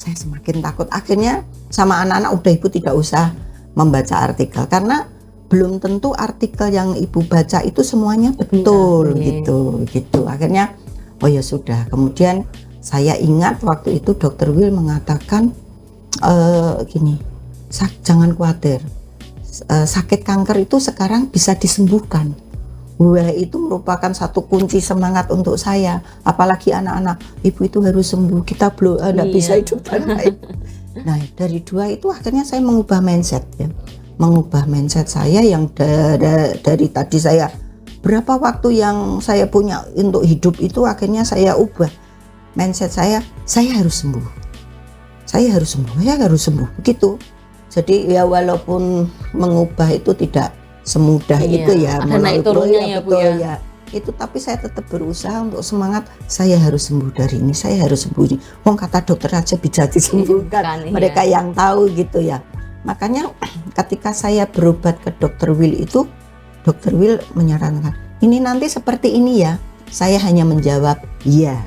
Saya semakin takut. Akhirnya sama anak-anak, udah ibu tidak usah membaca artikel, karena belum tentu artikel yang ibu baca itu semuanya betul gitu. Akhirnya oh ya sudah. Kemudian saya ingat waktu itu Dr. Will mengatakan gini, jangan khawatir, sakit kanker itu sekarang bisa disembuhkan. Wah, itu merupakan satu kunci semangat untuk saya. Apalagi anak-anak, ibu itu harus sembuh, kita belum bisa hidup tanpa ibu. Nah, dari 2 itu akhirnya saya mengubah mindset ya. Mengubah mindset saya yang dari tadi saya berapa waktu yang saya punya untuk hidup itu, akhirnya saya ubah mindset saya harus sembuh. Saya harus sembuh begitu. Jadi ya walaupun mengubah itu tidak semudah itu ya, ada naik turunnya ya, Bu ya. Itu tapi saya tetap berusaha untuk semangat, saya harus sembuh dari ini, saya harus sembuh ini. Kata dokter aja bisa disembuhkan, mereka yang tahu gitu ya. Makanya ketika saya berobat ke Dr. Will itu, Dr. Will menyarankan, ini nanti seperti ini ya. Saya hanya menjawab, iya,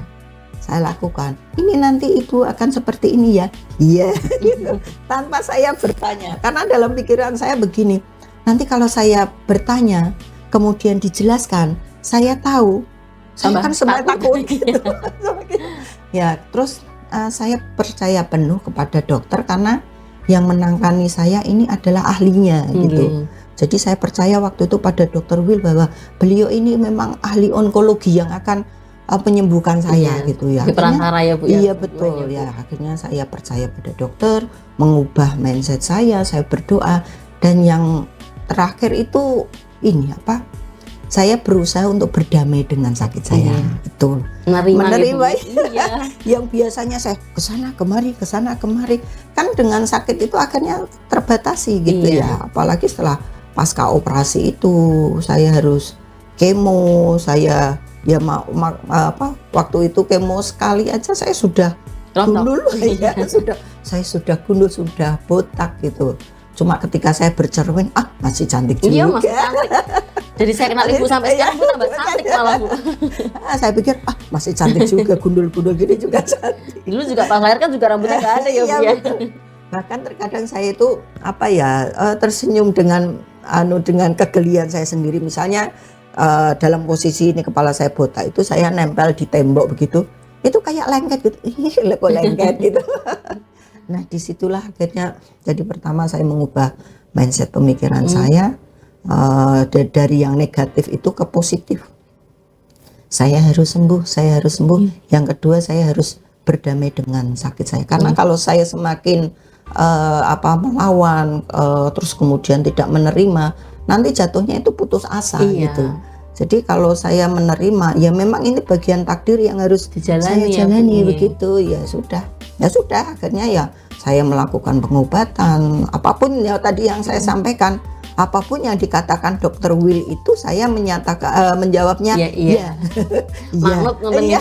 saya lakukan. Ini nanti ibu akan seperti ini ya. Iya, gitu. Tanpa saya bertanya, karena dalam pikiran saya begini, nanti kalau saya bertanya, kemudian dijelaskan, saya tahu, saya kan sebenarnya takut gitu. Ya, terus saya percaya penuh kepada dokter karena yang menangani saya ini adalah ahlinya gitu. Jadi saya percaya waktu itu pada Dr. Will bahwa beliau ini memang ahli onkologi yang akan penyembuhkan saya gitu ya. Perantara ya, Bu. Iya betul ya. Akhirnya saya percaya pada dokter, mengubah mindset saya berdoa, dan yang terakhir itu ini saya berusaha untuk berdamai dengan sakit saya. Betul. Menerima iya. Yang biasanya saya kesana kemari kan dengan sakit itu akhirnya terbatasi gitu ya. Apalagi setelah pasca operasi itu saya harus kemo, saya ya waktu itu kemo sekali aja saya sudah gundul ya, saya sudah gundul, sudah botak gitu. Cuma ketika saya bercermin, masih cantik juga. Iya, masih cantik. Jadi saya kenal ibu sampai sekarang Bu tambah cantik malah Bu. Saya pikir masih cantik juga, gundul-gundul gini juga cantik. Dulu juga pas lahir kan juga rambutnya nggak ada ya Bu Iya, ya. betul. Bahkan terkadang saya itu tersenyum dengan dengan kegelian saya sendiri. Misalnya dalam posisi ini kepala saya botak itu saya nempel di tembok begitu, itu kayak lengket gitu. Ih, kok lengket gitu. Nah disitulah akhirnya jadi pertama saya mengubah mindset pemikiran saya dari yang negatif itu ke positif. Saya harus sembuh, saya harus sembuh. Yang kedua saya harus berdamai dengan sakit saya. Karena kalau saya semakin melawan, terus kemudian tidak menerima, nanti jatuhnya itu putus asa gitu. Jadi kalau saya menerima, ya memang ini bagian takdir yang harus saya jalani begitu. Ya sudah akhirnya ya saya melakukan pengobatan, apapun ya tadi yang saya sampaikan, apapun yang dikatakan Dokter Will itu saya menyatakan menjawabnya iya. Manut Iya.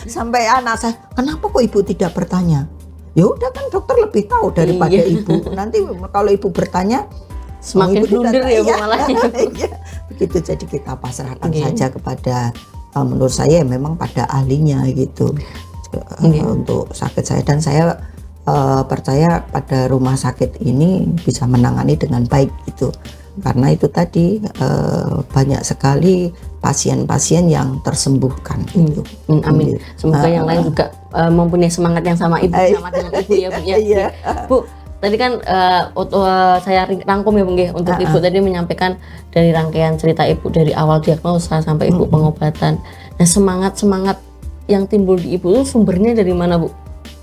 Sampai anak saya, kenapa kok ibu tidak bertanya? Ya udah kan dokter lebih tahu daripada ibu. Nanti kalau ibu bertanya semakin blunder ya Bu malah. Iya. Begitu, jadi kita pasrahkan saja kepada menurut saya memang pada ahlinya gitu. Untuk sakit saya, dan saya percaya pada rumah sakit ini bisa menangani dengan baik gitu. Karena itu tadi banyak sekali pasien-pasien yang tersembuhkan gitu. Amin. Semoga yang lain juga mempunyai semangat yang sama ibu, sama dengan ibu ya Bu ya. Bu, tadi kan saya rangkum ya Bu nggih, untuk ibu tadi menyampaikan dari rangkaian cerita ibu dari awal diagnosa sampai ibu pengobatan. Nah, semangat yang timbul di ibu itu sumbernya dari mana Bu?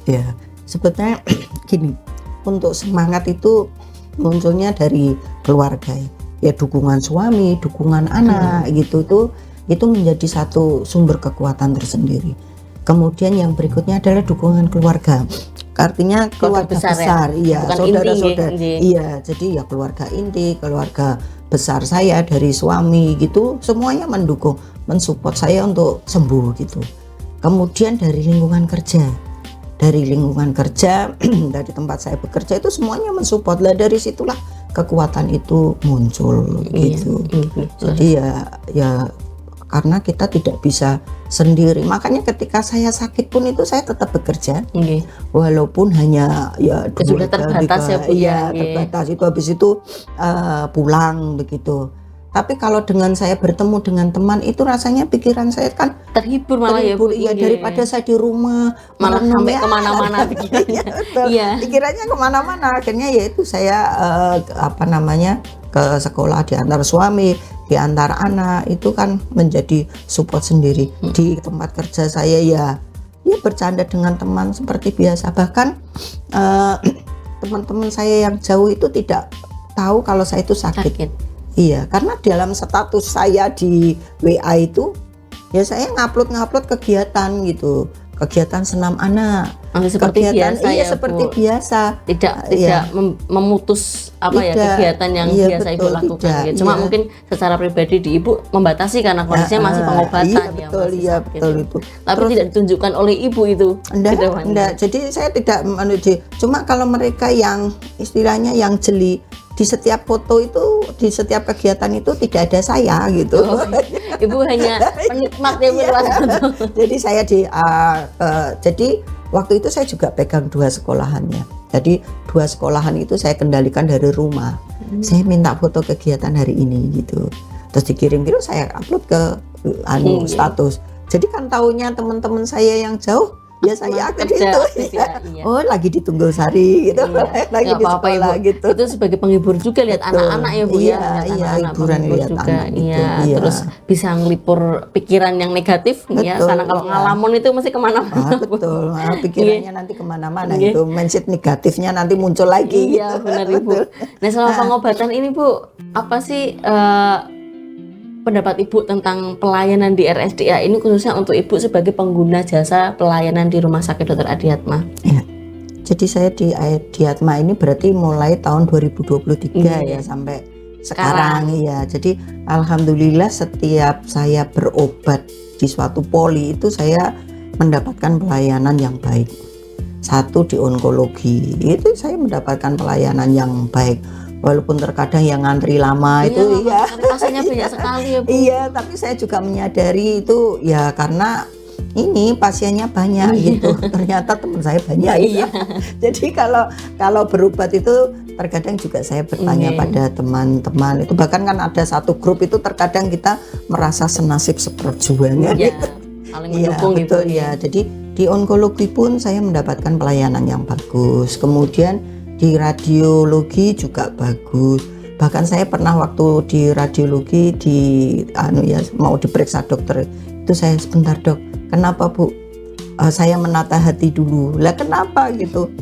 Ya, sebetulnya gini, untuk semangat itu munculnya dari keluarga ya, dukungan suami, dukungan anak gitu, itu menjadi satu sumber kekuatan tersendiri. Kemudian yang berikutnya adalah dukungan keluarga, artinya keluarga besar ya? Iya, saudara-saudara, iya, jadi ya keluarga inti, keluarga besar saya dari suami gitu, semuanya mendukung, mensupport saya untuk sembuh gitu. Kemudian dari lingkungan kerja, dari tempat saya bekerja itu semuanya mensupport lah, dari situlah kekuatan itu muncul gitu. Jadi ya karena kita tidak bisa sendiri, makanya ketika saya sakit pun itu saya tetap bekerja, walaupun hanya ya sudah terbatas ya Bu ya, terbatas itu, habis itu pulang begitu. Tapi kalau dengan saya bertemu dengan teman itu rasanya pikiran saya kan terhibur malah ya Bu. Iya, daripada saya di rumah malah sampai kemana-mana pikirannya. Pikirannya kemana-mana. Akhirnya yaitu saya ke sekolah diantar suami, diantar anak, itu kan menjadi support sendiri. Di tempat kerja saya ya bercanda dengan teman seperti biasa. Bahkan teman-teman saya yang jauh itu tidak tahu kalau saya itu sakit. Iya, karena dalam status saya di WA itu ya saya ngupload kegiatan gitu, kegiatan senam anak, seperti biasa ya, seperti Bu. Biasa, tidak memutus kegiatan yang biasa Ibu lakukan gitu. Cuma mungkin secara pribadi di Ibu membatasi karena kondisinya masih pengobatan betul itu. Tapi tidak ditunjukkan oleh Ibu itu. Enggak. Jadi saya tidak menuju. Cuma kalau mereka yang istilahnya yang jeli, di setiap foto itu, di setiap kegiatan itu tidak ada saya gitu. Ibu hanya penikmat ya Bu. Jadi saya jadi waktu itu saya juga pegang 2 sekolahannya. Jadi 2 sekolahan itu saya kendalikan dari rumah. Saya minta foto kegiatan hari ini gitu. Terus dikirim saya upload ke status. Jadi kan taunya teman-teman saya yang jauh, ya saya akan itu oh lagi di Tunggulsari gitu, lagi di sekolah gitu. Itu sebagai penghibur juga lihat anak-anak ya Bu ya, hiburan lihat anak gitu. Terus bisa ngelipur pikiran yang negatif ya, karena kalau ngalamun itu mesti kemana-mana. Betul, pikirannya nanti kemana-mana itu, mindset negatifnya nanti muncul lagi. Iya benar Ibu. Nah selama pengobatan ini Bu, apa sih pendapat Ibu tentang pelayanan di RSDA ini, khususnya untuk Ibu sebagai pengguna jasa pelayanan di Rumah Sakit Dr. Adiatma? Ya, jadi saya di Adiatma ini berarti mulai tahun 2023 ya sampai sekarang ya. Jadi alhamdulillah setiap saya berobat di suatu poli itu saya mendapatkan pelayanan yang baik. Satu di onkologi itu saya mendapatkan pelayanan yang baik. walaupun terkadang yang ngantri lama Iya, itu iya. Pasiennya banyak sekali ya Bu. Iya, tapi saya juga menyadari itu ya karena ini pasiennya banyak gitu. Ternyata teman saya banyak Iya. Jadi kalau berobat itu terkadang juga saya bertanya pada teman-teman itu, bahkan kan ada satu grup itu terkadang kita merasa senasib seperjuangan. Iya, saling Iya mendukung betul gitu ya. Jadi di onkologi pun saya mendapatkan pelayanan yang bagus. Kemudian di radiologi juga bagus. Bahkan saya pernah waktu di radiologi mau diperiksa dokter itu, saya sebentar dok, kenapa Bu? Saya menata hati dulu. Lah kenapa gitu?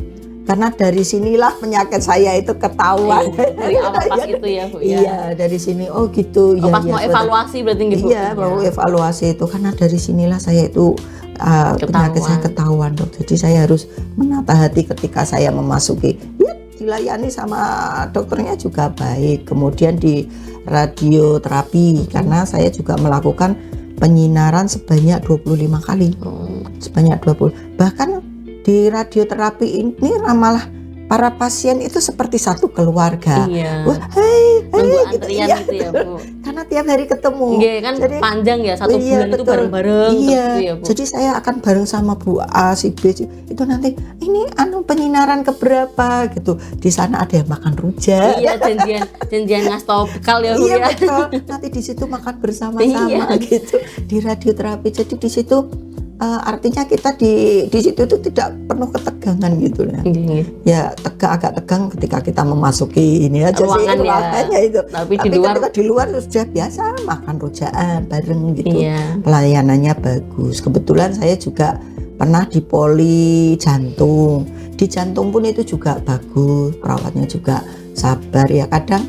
Karena dari sinilah penyakit saya itu ketahuan. Dari awal pas itu ya Bu ya. Iya, dari sini. Oh gitu. Oh, Ya, pas ya, mau evaluasi berarti nggih Bu. Iya, mau evaluasi itu karena dari sinilah saya itu penyakit saya ketahuan dok. Jadi saya harus menata hati ketika saya memasuki. Ya, dilayani sama dokternya juga baik. Kemudian di radioterapi karena saya juga melakukan penyinaran sebanyak 25 kali. Sebanyak 20. Bahkan di radioterapi ini malah para pasien itu seperti satu keluarga. Iya. Wah, hai Nunggu gitu, antrian iya, gitu ya Bu. karena tiap hari ketemu. Nggih kan Jadi, panjang ya, 1 iya, bulan itu betul. bareng-bareng Iya, gitu ya Bu. jadi saya akan bareng sama Bu A, si B, itu nanti ini penyinaran keberapa gitu. Di sana ada yang makan rujak. Iya, janjian ngasih tau bekal ya Bu ya. Iya betul. Nanti di situ makan bersama-sama Iya. gitu di radioterapi. Jadi di situ artinya kita di situ itu tidak penuh ketegangan gitu ya. Ya agak tegang ketika kita memasuki ini aja Ruangan sih ya. ruangannya itu. Tapi di luar ketika di luar sudah biasa makan rujakan bareng gitu. Iya. Pelayanannya bagus. Kebetulan saya juga pernah di poli jantung. Di jantung pun itu juga bagus. Perawatnya juga sabar ya. Kadang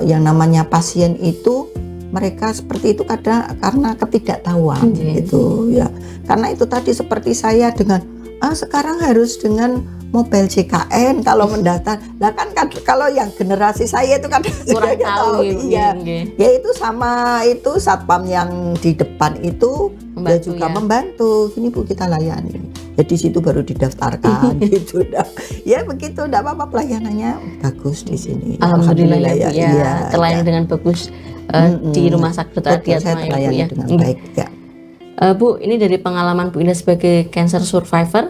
yang namanya pasien itu mereka seperti itu kadang karena ketidaktahuan gitu ya. Karena itu tadi seperti saya dengan sekarang harus dengan mobile JKN kalau mendaftar. Lah kan kalau yang generasi saya itu kan kurang tahu iya. Ya itu sama itu satpam yang di depan itu dia juga membantu. Ini Bu kita layani. Ya di situ baru didaftarkan gitu dah. Ya begitu, enggak apa-apa, pelayanannya bagus di sini. Alhamdulillah ya Bu ya. Iya, Terlayani dengan bagus di Rumah Sakit Adiatma ya Bu ya. Dengan baik ya. Bu, ini dari pengalaman Bu Indah sebagai cancer survivor,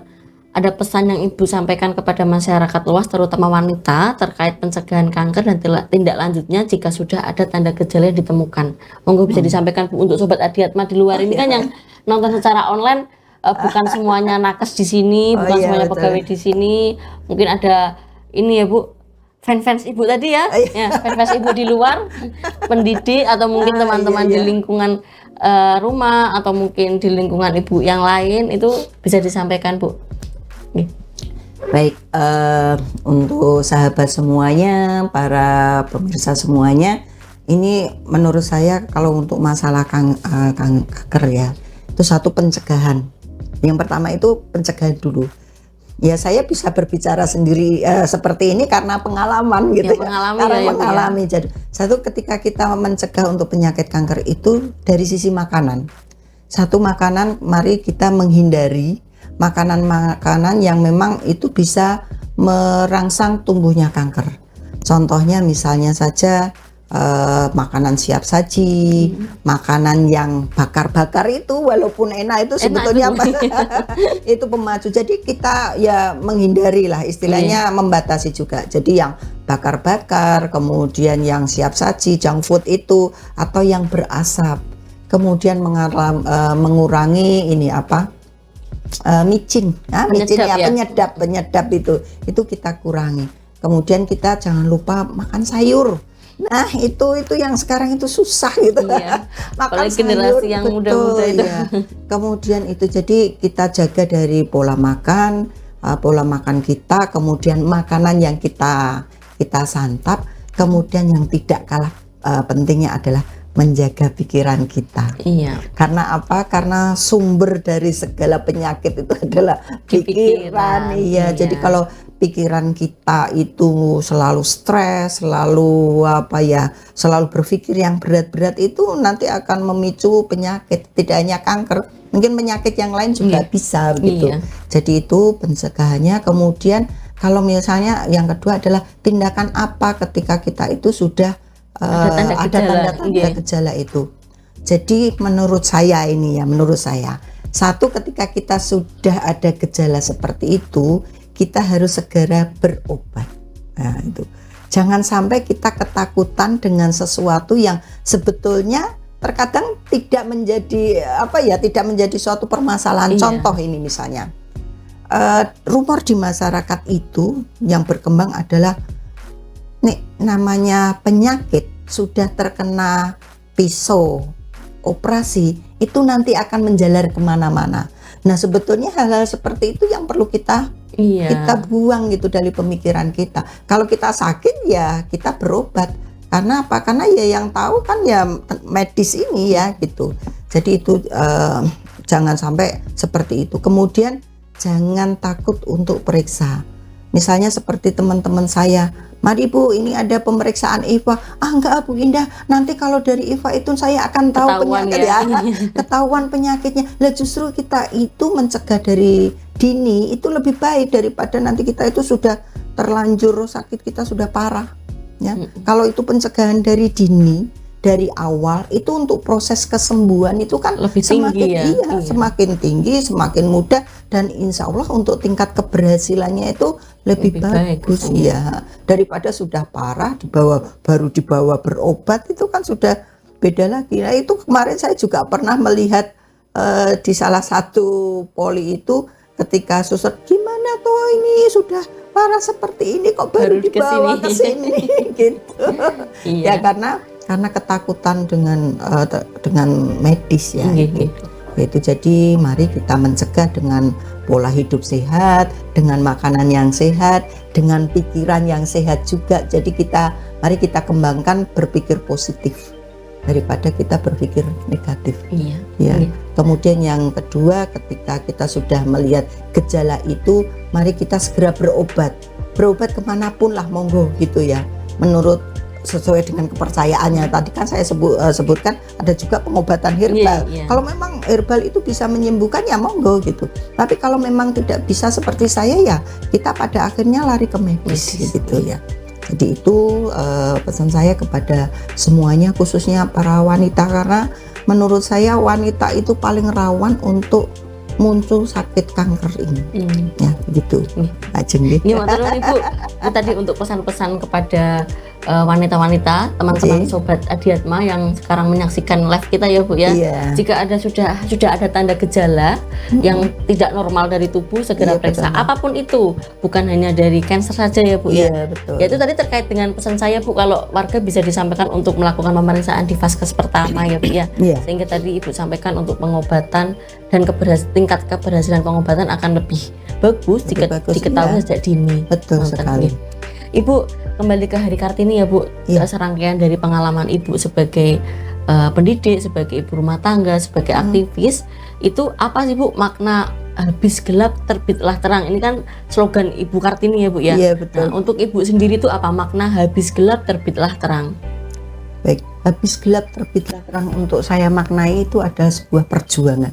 ada pesan yang Ibu sampaikan kepada masyarakat luas terutama wanita terkait pencegahan kanker dan tindak lanjutnya jika sudah ada tanda gejala yang ditemukan. Monggo bisa disampaikan Bu untuk sobat Adiatma di luar ini kan yang nonton secara online bukan semuanya nakes di sini, bukan semuanya pegawai di sini. Mungkin ada ini ya Bu, fans Ibu tadi ya, fans Ibu di luar, pendidik atau mungkin teman-teman di lingkungan rumah atau mungkin di lingkungan Ibu yang lain itu bisa disampaikan Bu. Baik, untuk sahabat semuanya, para pemirsa semuanya, ini menurut saya kalau untuk masalah kanker ya, itu satu pencegahan. Yang pertama itu pencegahan dulu. Ya saya bisa berbicara sendiri seperti ini karena pengalaman gitu ya. Karena mengalami. Jadi satu ketika kita mencegah untuk penyakit kanker itu dari sisi makanan. Satu makanan, mari kita menghindari makanan-makanan yang memang itu bisa merangsang tumbuhnya kanker. Contohnya misalnya saja makanan siap saji, makanan yang bakar-bakar itu walaupun enak itu sebetulnya itu pemacu. Jadi kita ya menghindari lah istilahnya, membatasi juga. Jadi yang bakar-bakar, kemudian yang siap saji, junk food itu, atau yang berasap. Kemudian mengurangi ini micin, penyedap itu kita kurangi. Kemudian kita jangan lupa makan sayur. Nah itu yang sekarang itu susah gitu. Iya. Makan sayur, generasi yang muda-muda itu. Ya. Kemudian itu jadi kita jaga dari pola makan kita, kemudian makanan yang kita santap, kemudian yang tidak kalah pentingnya adalah menjaga pikiran kita. Iya. Karena apa? Karena sumber dari segala penyakit itu adalah pikiran. Iya. Jadi kalau pikiran kita itu selalu stres, selalu selalu berpikir yang berat-berat, itu nanti akan memicu penyakit. Tidak hanya kanker, mungkin penyakit yang lain juga bisa begitu. Jadi itu pencegahannya. Kemudian Kalau misalnya yang kedua adalah tindakan apa ketika kita itu sudah Ada tanda-tanda, tanda-tanda gejala itu. Jadi menurut saya ini ya, menurut saya, satu, ketika kita sudah ada gejala seperti itu, kita harus segera berobat. Nah, itu. Jangan sampai kita ketakutan dengan sesuatu yang sebetulnya terkadang tidak menjadi tidak menjadi suatu permasalahan. Contoh ini misalnya, rumor di masyarakat itu yang berkembang adalah namanya penyakit sudah terkena pisau operasi itu nanti akan menjalar kemana-mana. Nah, sebetulnya hal-hal seperti itu yang perlu kita buang gitu dari pemikiran kita. Kalau kita sakit ya kita berobat. Karena apa? Karena ya yang tahu kan ya medis ini ya gitu. Jadi itu jangan sampai seperti itu. Kemudian jangan takut untuk periksa. Misalnya seperti teman-teman saya, mari Bu, ini ada pemeriksaan IVA. Enggak Bu Indah, nanti kalau dari IVA itu saya akan tahu ketahuan penyakitnya. Lah justru kita itu mencegah dari dini itu lebih baik daripada nanti kita itu sudah terlanjur sakit, kita sudah parah. Ya. Kalau itu pencegahan dari dini, dari awal itu untuk proses kesembuhan itu kan lebih tinggi semakin tinggi, semakin mudah, dan insya Allah untuk tingkat keberhasilannya itu lebih bagus ya daripada sudah parah baru dibawa berobat, itu kan sudah beda lagi. Nah, itu kemarin saya juga pernah melihat di salah satu poli itu ketika suster, gimana tuh ini sudah parah seperti ini kok baru dibawa ke sini gitu. Ya karena ketakutan dengan medis ya gitu. Itu jadi mari kita mencegah dengan pola hidup sehat, dengan makanan yang sehat, dengan pikiran yang sehat juga. Jadi mari kita kembangkan berpikir positif daripada kita berpikir negatif. Kemudian yang kedua, ketika kita sudah melihat gejala itu, mari kita segera berobat kemanapun lah, monggo gitu ya, menurut sesuai dengan kepercayaannya. Tadi kan saya sebutkan ada juga pengobatan herbal. Kalau memang herbal itu bisa menyembuhkan ya monggo gitu. Tapi kalau memang tidak bisa seperti saya ya kita pada akhirnya lari ke medis gitu ya. Jadi itu pesan saya kepada semuanya, khususnya para wanita, karena menurut saya wanita itu paling rawan untuk muncul sakit kanker ini. Ya begitu. Ini matur Ibu. Tadi untuk pesan-pesan kepada wanita-wanita, teman-teman sobat Adiatma yang sekarang menyaksikan live kita ya Bu ya. Jika sudah ada tanda gejala yang tidak normal dari tubuh, segera periksa. Apapun itu, bukan hanya dari kanker saja ya Bu ya. Betul. Ya itu tadi terkait dengan pesan saya Bu, kalau warga bisa disampaikan untuk melakukan pemeriksaan di vaskes pertama ya Bu ya. Sehingga tadi Ibu sampaikan untuk pengobatan dan tingkat keberhasilan pengobatan akan lebih bagus jika diketahui sejak dini. Betul sekali. Ibu, kembali ke Hari Kartini ya Bu, serangkaian dari pengalaman Ibu sebagai pendidik, sebagai ibu rumah tangga, sebagai aktivis, itu apa sih Bu makna habis gelap terbitlah terang? Ini kan slogan Ibu Kartini ya Bu ya. Iya betul. Nah, untuk Ibu sendiri itu apa makna habis gelap terbitlah terang? Baik, habis gelap terbitlah terang untuk saya maknai itu adalah sebuah perjuangan.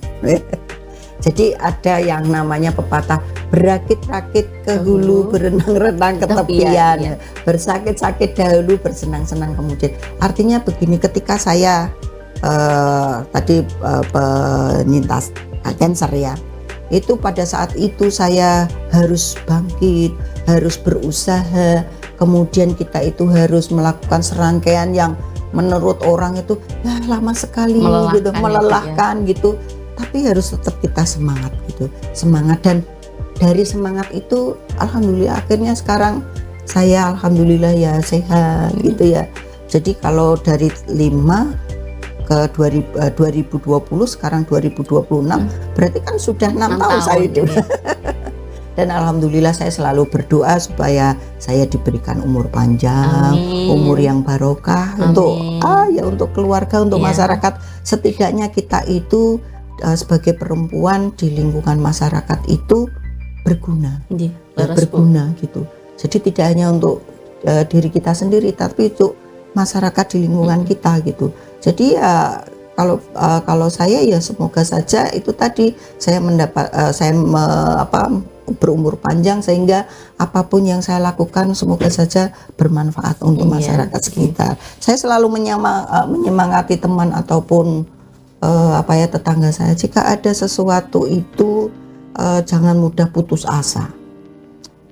Jadi ada yang namanya pepatah, berakit-rakit ke hulu, berenang-renang ke tepian, bersakit-sakit dahulu, bersenang-senang kemudian. Artinya begini, ketika saya tadi penyintas kanker ya, itu pada saat itu saya harus bangkit, harus berusaha, kemudian kita itu harus melakukan serangkaian yang menurut orang itu lama sekali, melelahkan gitu. Tapi harus tetap kita semangat gitu, dan dari semangat itu alhamdulillah akhirnya sekarang saya alhamdulillah ya sehat gitu ya. Jadi kalau dari 5 ke 2020 sekarang 2026 berarti kan sudah 6 tahun saya hidup. Dan alhamdulillah saya selalu berdoa supaya saya diberikan umur panjang, umur yang barokah untuk keluarga, untuk masyarakat. Setidaknya kita itu sebagai perempuan di lingkungan masyarakat itu berguna, berguna gitu. Jadi tidak hanya untuk diri kita sendiri, tapi untuk masyarakat di lingkungan kita gitu. Jadi ya kalau saya ya semoga saja itu tadi saya berumur panjang, sehingga apapun yang saya lakukan semoga saja bermanfaat untuk masyarakat sekitar. Saya selalu menyemangati teman ataupun tetangga saya, jika ada sesuatu itu jangan mudah putus asa.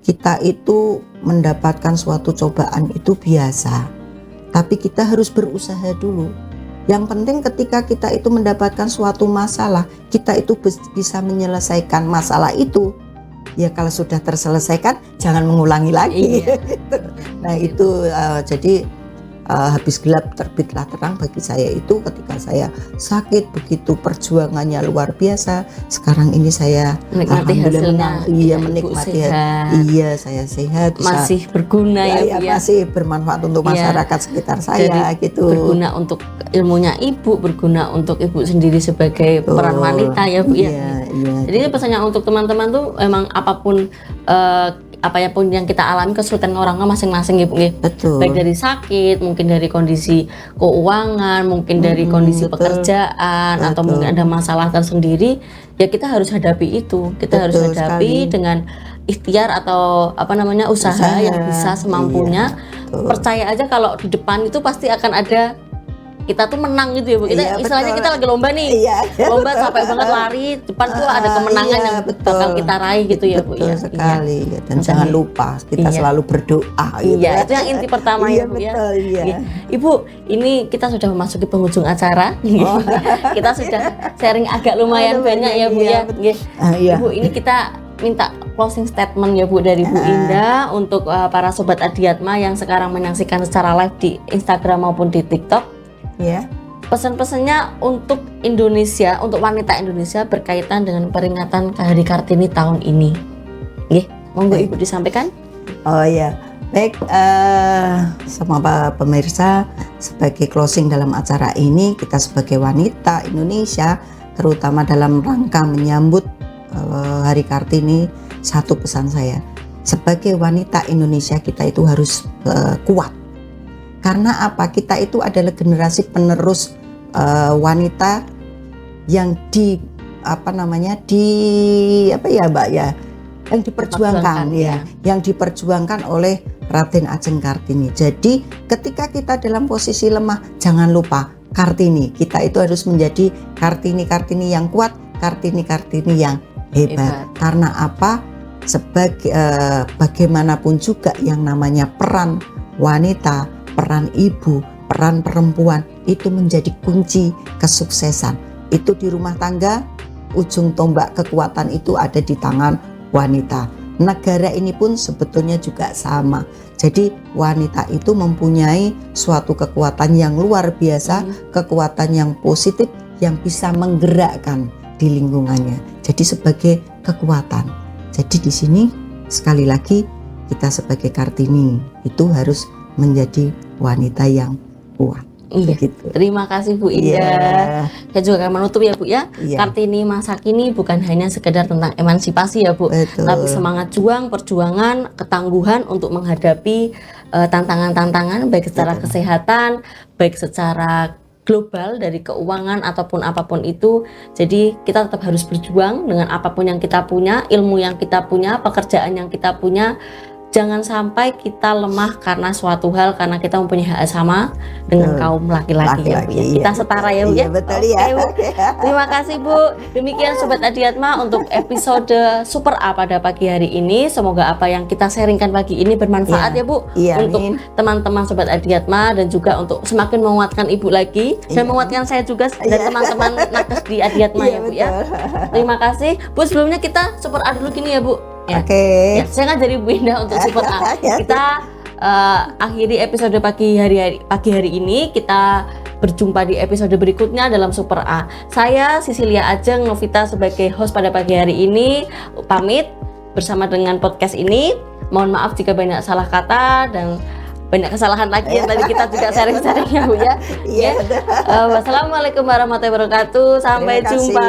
Kita itu mendapatkan suatu cobaan itu biasa, tapi kita harus berusaha dulu. Yang penting ketika kita itu mendapatkan suatu masalah, kita itu bisa menyelesaikan masalah itu. Ya kalau sudah terselesaikan, jangan mengulangi lagi. Iya. Nah itu jadi habis gelap terbitlah terang bagi saya itu ketika saya sakit, begitu perjuangannya luar biasa. Sekarang ini saya menikmati hasilnya. Menikmati. Iya, saya sehat, masih berguna ya, Bu, ya. Masih bermanfaat untuk masyarakat sekitar saya. Jadi, gitu. Berguna untuk ilmunya Ibu, berguna untuk Ibu sendiri sebagai peran wanita ya, Bu, ya. Iya. Jadi pesannya untuk teman-teman tuh emang apapun apapun yang kita alami, kesulitan orang masing-masing gitu, betul. Baik dari sakit, mungkin dari kondisi keuangan, mungkin dari kondisi betul. Pekerjaan, betul. atau mungkin ada masalah tersendiri, ya kita harus hadapi itu. Kita harus hadapi sekali. Dengan ikhtiar atau usaha yang bisa semampunya. Iya, percaya aja kalau di depan itu pasti akan ada, kita tuh menang gitu ya, Bu. Kita istilahnya kita lagi lomba nih. Lomba capek banget lari, depan tuh ada kemenangan yang bakal kita raih gitu ya, Bu. Betul sekali. Dan jangan lupa kita selalu berdoa gitu. Iya, itu yang inti pertama ya, Bu, ya. Ibu, ini kita sudah memasuki penghujung acara. Kita sudah sharing agak lumayan banyak ya, Bu, ya. Ibu, ini kita minta closing statement ya, Bu, dari Bu Indah untuk para sobat Adiatma yang sekarang menyaksikan secara live di Instagram maupun di TikTok. Ya. Pesan-pesannya untuk Indonesia, untuk wanita Indonesia berkaitan dengan peringatan Hari Kartini tahun ini. Monggo Ibu disampaikan. Oh ya, baik, semua pemirsa, sebagai closing dalam acara ini, kita sebagai wanita Indonesia, terutama dalam rangka menyambut Hari Kartini, satu pesan saya, sebagai wanita Indonesia kita itu harus kuat. Karena apa? Kita itu adalah generasi penerus wanita yang yang diperjuangkan yang diperjuangkan oleh Raden Ajeng Kartini. Jadi ketika kita dalam posisi lemah, jangan lupa Kartini. Kita itu harus menjadi Kartini yang kuat, Kartini yang hebat. Karena apa? Sebagai bagaimanapun juga yang namanya peran wanita, peran ibu, peran perempuan itu menjadi kunci kesuksesan. Itu di rumah tangga, ujung tombak kekuatan itu ada di tangan wanita. Negara ini pun sebetulnya juga sama. Jadi wanita itu mempunyai suatu kekuatan yang luar biasa, kekuatan yang positif yang bisa menggerakkan di lingkungannya. Jadi sebagai kekuatan. Jadi di sini sekali lagi kita sebagai Kartini itu harus menjadi wanita yang kuat. Gitu. Terima kasih Bu Indah. Saya juga akan menutup ya, Bu, ya. Kartini masa kini bukan hanya sekedar tentang emansipasi ya, Bu. Tapi semangat juang, perjuangan, ketangguhan untuk menghadapi tantangan-tantangan baik secara kesehatan, baik secara global dari keuangan ataupun apapun itu. Jadi kita tetap harus berjuang dengan apapun yang kita punya, ilmu yang kita punya, pekerjaan yang kita punya. Jangan sampai kita lemah karena suatu hal, karena kita mempunyai hak sama dengan kaum laki-laki ya, Bu, ya. Kita setara ya, Bu, ya. Betul ya. Bu. Terima kasih, Bu. Demikian Sobat Adiatma untuk episode Super A pada pagi hari ini. Semoga apa yang kita sharingkan pagi ini bermanfaat ya, Bu, untuk teman-teman Sobat Adiatma, dan juga untuk semakin menguatkan Ibu lagi dan menguatkan saya juga dan teman-teman nakes di Adiatma ya, Bu, ya. Terima kasih, Bu. Sebelumnya kita Super A dulu gini ya, Bu. Ya, saya ngajari Bu Indah untuk Super A. Kita akhiri episode pagi hari ini. Kita berjumpa di episode berikutnya dalam Super A. Saya Sisilia Ajeng Novita sebagai host pada pagi hari ini pamit bersama dengan podcast ini. Mohon maaf jika banyak salah kata dan banyak kesalahan lagi yang tadi kita juga sharing-sharing ya, Bu, ya. Wassalamualaikum warahmatullahi wabarakatuh. Sampai jumpa.